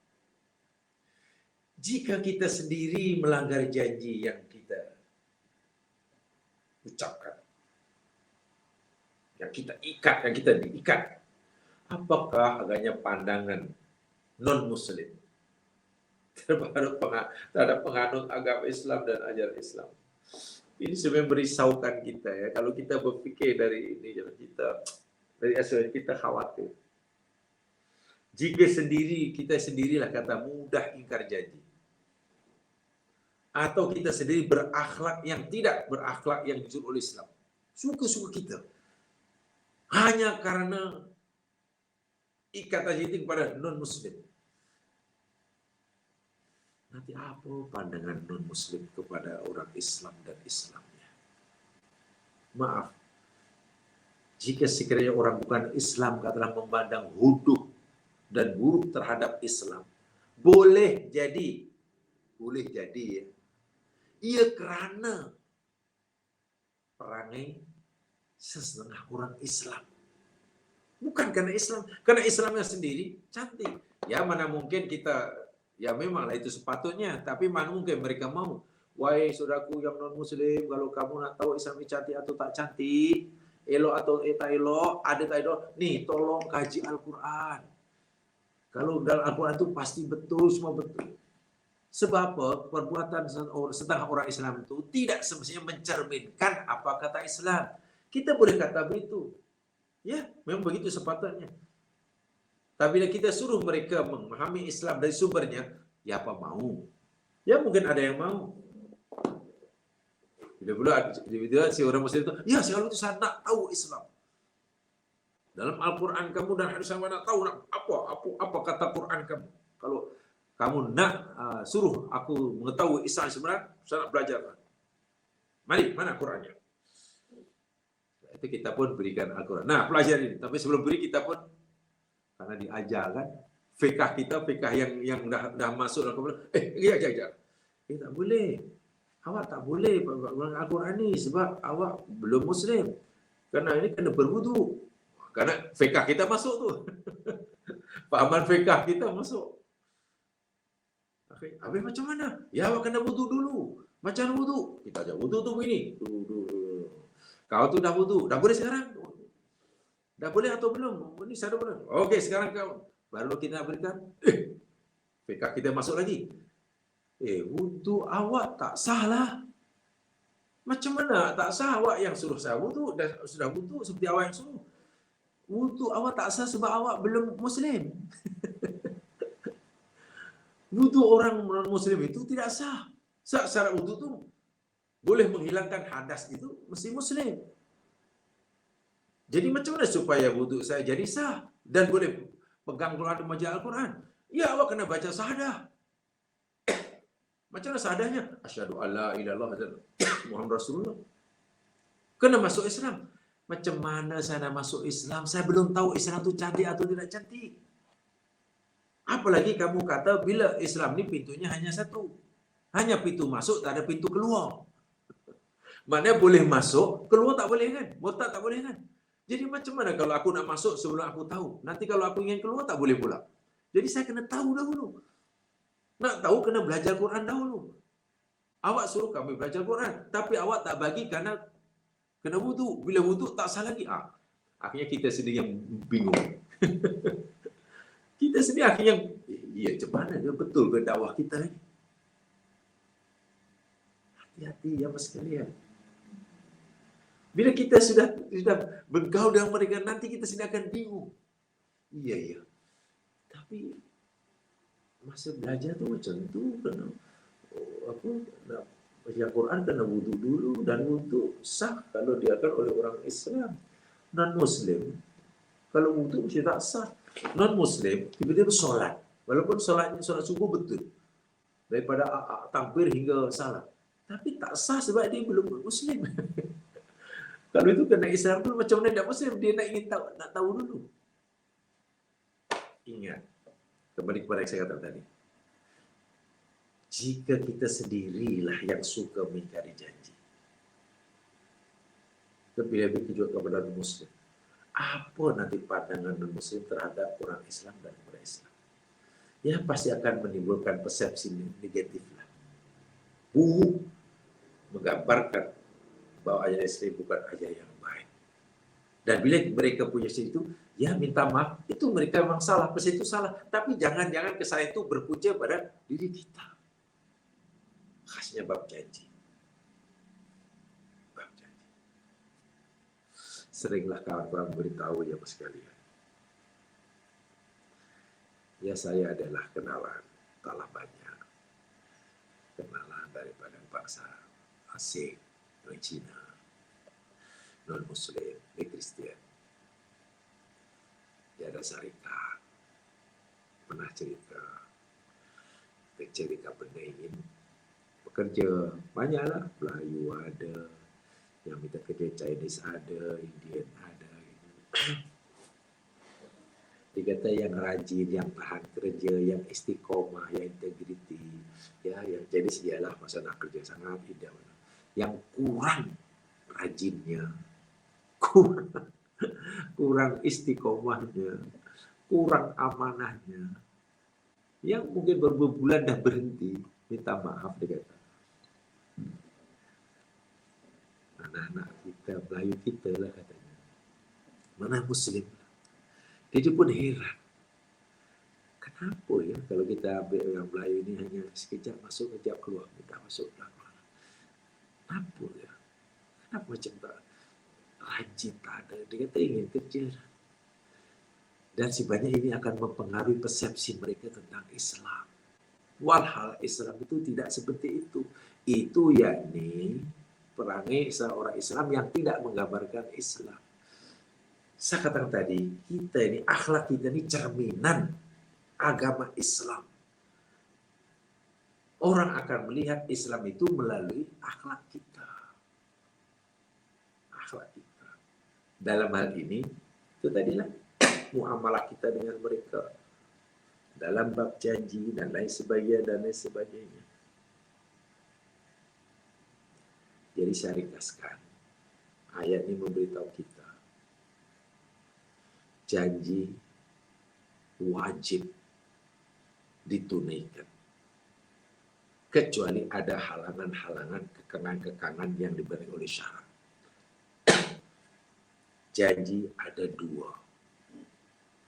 Jika kita sendiri melanggar janji yang kita ucapkan, yang kita ikat, yang kita diikat, apakah agaknya pandangan non-Muslim terhadap penganut agama Islam dan ajaran Islam? Ini sebenarnya merisaukan kita ya. Kalau kita berfikir dari ini, kita dari asalnya kita khawatir. Jika kita sendirilah kata mudah ingkar janji. Atau kita sendiri berakhlak yang tidak berakhlak yang dijunjung oleh Islam. Suka-suka kita. Hanya karena ikatan janji kepada non-Muslim. Nanti apa pandangan non-Muslim kepada orang Islam dan Islamnya? Maaf. Jika sekiranya orang bukan Islam katakanlah memandang huduh dan buruk terhadap Islam, boleh jadi ya, ia kerana perangai sesetengah orang Islam, bukan karena Islam. Karena Islamnya sendiri cantik. Ya mana mungkin kita, ya memanglah itu sepatutnya, tapi mana mungkin mereka mau. Wahai saudaraku yang non-Muslim, kalau kamu nak tahu Islam ini cantik atau tak cantik, elok atau tak elok, ada tak elok, nih tolong kaji Al-Quran. Kalau dalam Al-Quran itu pasti betul, semua betul. Sebab apa? Perbuatan setengah orang Islam itu tidak semestinya mencerminkan apa kata Islam. Kita boleh kata begitu. Ya, memang begitu sepatutnya. Tapi bila kita suruh mereka memahami Islam dari sumbernya, ya apa mau? Ya mungkin ada yang mau. Bila si orang Muslim itu, ya selalu itu saya nak tahu Islam. Dalam Al-Quran kamu dan hadis sama nak tahu nak apa kata Quran kamu. Kalau kamu nak suruh aku mengetahui Islam sebenarnya, saya nak belajar. Mari, mana Qurannya? Itu kita pun berikan Al-Quran. Nah, pelajari ini. Tapi sebelum beri kita pun karena diajarkan fikah kita, fikah yang dah masuk dalam Quran. Ajar. Tak boleh. Awak tak boleh Al-Quran ni sebab awak belum Muslim. Kerana ini kena berwudu. Karena fikah kita masuk tu. Fahaman fikah kita masuk. Habis macam mana? Ya awak kena wudu dulu. Macam wudu? Kita ajar wudu tu begini. Kau tu dah wudu. Dah boleh sekarang? Dah boleh atau belum? Ini saya dah boleh. Okey, sekarang kau. Baru kita nak berikan. Fikah kita masuk lagi. Wudu awak tak sah lah. Macam mana tak sah? Awak yang suruh saya wudu. Sudah wudu seperti awak yang suruh. Wudu awak tak sah sebab awak belum Muslim. Wudu orang non-Muslim itu tidak sah. Syarat wudu tu boleh menghilangkan hadas itu mesti Muslim. Jadi macam mana supaya wudu saya jadi sah dan boleh pegang Quran dan baca Al-Quran? Ya awak kena baca syahadah. Macam mana sadarnya? Asyhadu alla ilaha illallah Muhammad Rasulullah. Kena masuk Islam. Macam mana saya nak masuk Islam? Saya belum tahu Islam tu cantik atau tidak cantik. Apalagi kamu kata bila Islam ni pintunya hanya satu. Hanya pintu masuk, tak ada pintu keluar. Maknanya boleh masuk, keluar tak boleh kan? Botak tak boleh kan? Jadi macam mana kalau aku nak masuk sebelum aku tahu? Nanti kalau aku ingin keluar tak boleh pula. Jadi saya kena tahu dahulu. Nak tahu kena belajar Quran dahulu. Awak suruh kami belajar Quran, tapi awak tak bagi kerana kena wudu. Bila wudu tak sah lagi. Akhirnya kita sendiri yang bingung. Kita sendiri akhirnya, ya macam mana dia betul ke dakwah kita ni? Hati-hati ya mas sekalian. Bila kita sudah bergaul dengan mereka, nanti kita sendiri akan bingung. Iya. Tapi masa belajar tu macam tu, kena nak baca Quran kena wudu dulu, dan wudu sah kalau diakan oleh orang Islam. Non-Muslim, kalau wudu mesti tak sah. Non-Muslim, tiba-tiba solat. Walaupun solat subuh betul. Daripada takbir hingga salam. Tapi tak sah sebab dia belum Muslim. Kalau itu kena Islam dulu, macam mana tak Muslim? Dia nak tahu dulu. Ingat, kembali kepada yang saya katakan tadi. Jika kita sendirilah yang suka mengingkari janji, lebih-lebih juga kepada non-Muslim, apa nanti pandangan non-Muslim terhadap orang Islam dan orang Islam? Ya pasti akan menimbulkan persepsi negatif lah. Menggambarkan bahwa ayat Islam bukan ayat yang baik. Dan bila mereka punya situ, ya minta maaf, itu mereka memang salah, pasti itu salah. Tapi jangan-jangan kesalahan itu berpunca pada diri kita. Khasnya bab janji. Bab janji. Seringlah kawan-kawan beritahu ya mas sekalian. Ya saya adalah kenalan, taklah banyak. Kenalan daripada bangsa asing, dari Cina, non-Muslim, dari Kristian. Dia ada syarikat, pernah cerita benda ingin bekerja, banyaklah, Melayu ada, yang minta kerja Chinese ada, Indian ada. Dia kata yang rajin, yang tahan kerja, yang istiqomah, yang integriti, ya, yang jadi dialah masa nak kerja sangat tidak. Yang kurang rajinnya, kurang istiqomahnya, kurang amanahnya, yang mungkin berbulan dah berhenti, minta maaf dia kata. Anak-anak kita, Melayu kita lah katanya, mana Muslim. Dia pun heran. Kenapa ya kalau kita ambil orang Melayu ni hanya sekejap masuk, sekejap keluar, kita masuk keluar. Kenapa ya? Kenapa macam tak rajin, tak ada? Dia kata ingin kerja. Dan sebenarnya ini akan mempengaruhi persepsi mereka tentang Islam. Walhal Islam itu tidak seperti itu. Itu yakni perangai seorang Islam yang tidak menggambarkan Islam. Saya katakan tadi, kita ini, akhlak kita ini cerminan agama Islam. Orang akan melihat Islam itu melalui akhlak kita. Akhlak kita. Dalam hal ini, itu tadilah muamalah kita dengan mereka. Dalam bab janji dan lain sebagainya. Jadi saya ringkaskan. Ayat ini memberitahu kita. Janji wajib ditunaikan. Kecuali ada halangan-halangan, kekangan-kekangan yang diberi oleh syarat. Janji ada dua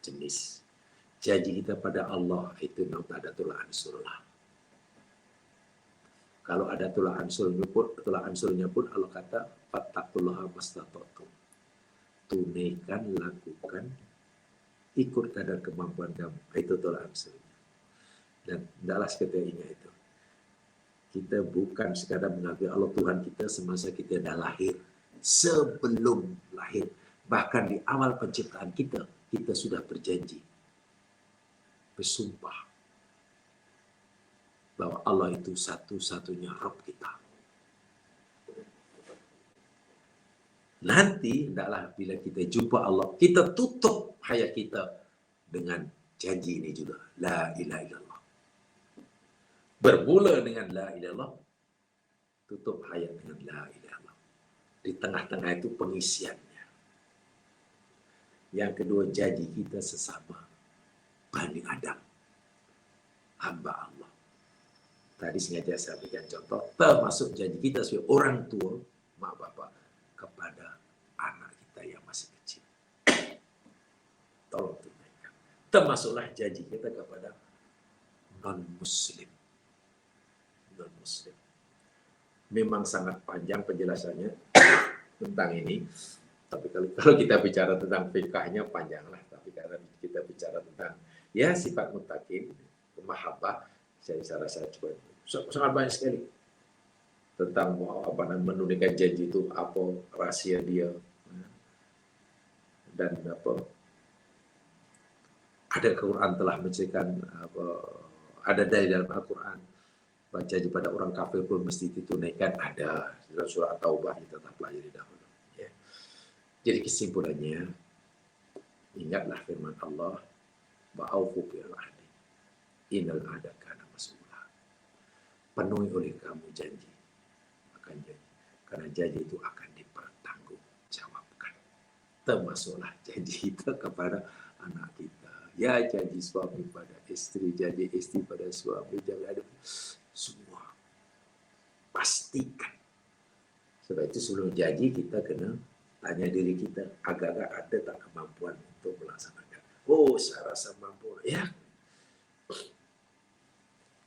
jenis. Janji kita pada Allah itu namanya adatul ansurlah. Kalau ada tolak ansurnya pun Allah kata fattaqullaha mastata'tum. Tunaikan, lakukan, ikut kadar kemampuan kamu. Itu tolak ansurnya. Dan tidaklah sekedar ingat itu. Kita bukan sekadar mengakui Allah Tuhan kita semasa kita dah lahir. Sebelum lahir. Bahkan di awal penciptaan kita, kita sudah berjanji. Bersumpah. bahwa Allah itu satu-satunya Rabb kita. Nanti, hendaklah bila kita jumpa Allah, kita tutup hayat kita dengan janji ini juga. La ilaha illallah. Bermula dengan la ilaha illallah, tutup hayat dengan la ilaha illallah. Di tengah-tengah itu pengisiannya. Yang kedua, janji kita sesama Bani Adam, hamba Allah. Tadi sengaja saya berikan contoh, termasuk janji kita sebagai orang tua, mak bapak, kepada anak kita yang masih kecil. Tolong tunaikan. Termasuklah janji kita kepada non-muslim. Non-muslim. Memang sangat panjang penjelasannya tentang ini. Tapi kalau kita bicara tentang fikahnya panjanglah. Tapi kalau kita bicara tentang ya sifat muttaqin, mahabbah, saya rasa coba sangat banyak sekali tentang menunaikan janji itu, apa rahasia dia, dan apa ada Quran telah menceritakan ada dari dalam Al-Quran janji pada orang kafir pun mesti ditunaikan, ada dalam surah Taubah, kita tetap pelajari dahulu. Ya. Jadi kesimpulannya, ingatlah firman Allah, wa'aufu bil ahdi, innal ahda kana mas'ula. Penuhi oleh kamu janji, akan janji, karena janji itu akan dipertanggungjawabkan. Termasuklah janji kita kepada anak kita. Ya, janji suami pada istri, janji istri pada suami, janji ada semua. Pastikan. Sebab itu sebelum janji kita kena tanya diri kita, agak-agak ada tak kemampuan untuk melaksanakan. Oh, saya rasa mampu. Ya.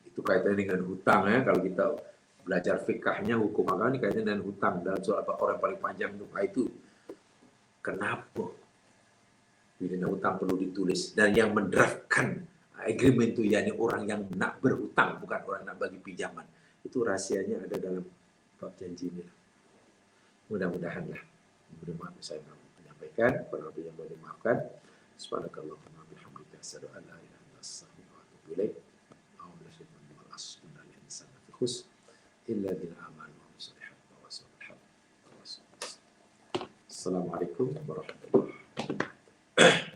Itu kaitannya dengan hutang ya. Kalau kita belajar fikahnya, hukum agama ini kaitannya dengan hutang. Dalam surah orang paling panjang itu. Kenapa? Bila hutang perlu ditulis. Dan yang mendraftkan agreement itu, yakni orang yang nak berhutang, bukan orang nak bagi pinjaman. Itu rahasianya ada dalam bab janji ini. Mudah-mudahanlah. Mudah-mudahan saya menyampaikan, para nabi yang boleh dimaafkan. Subhanakallahumma wa bihamdika, asyhadu an la ilaha illa anta, astaghfiruka wa atubu ilaik. A'udzu billahi minal asfina lil insani fi khusr illa bil amali wa salihat wa salihah. Assalamualaikum warahmatullahi wabarakatuh.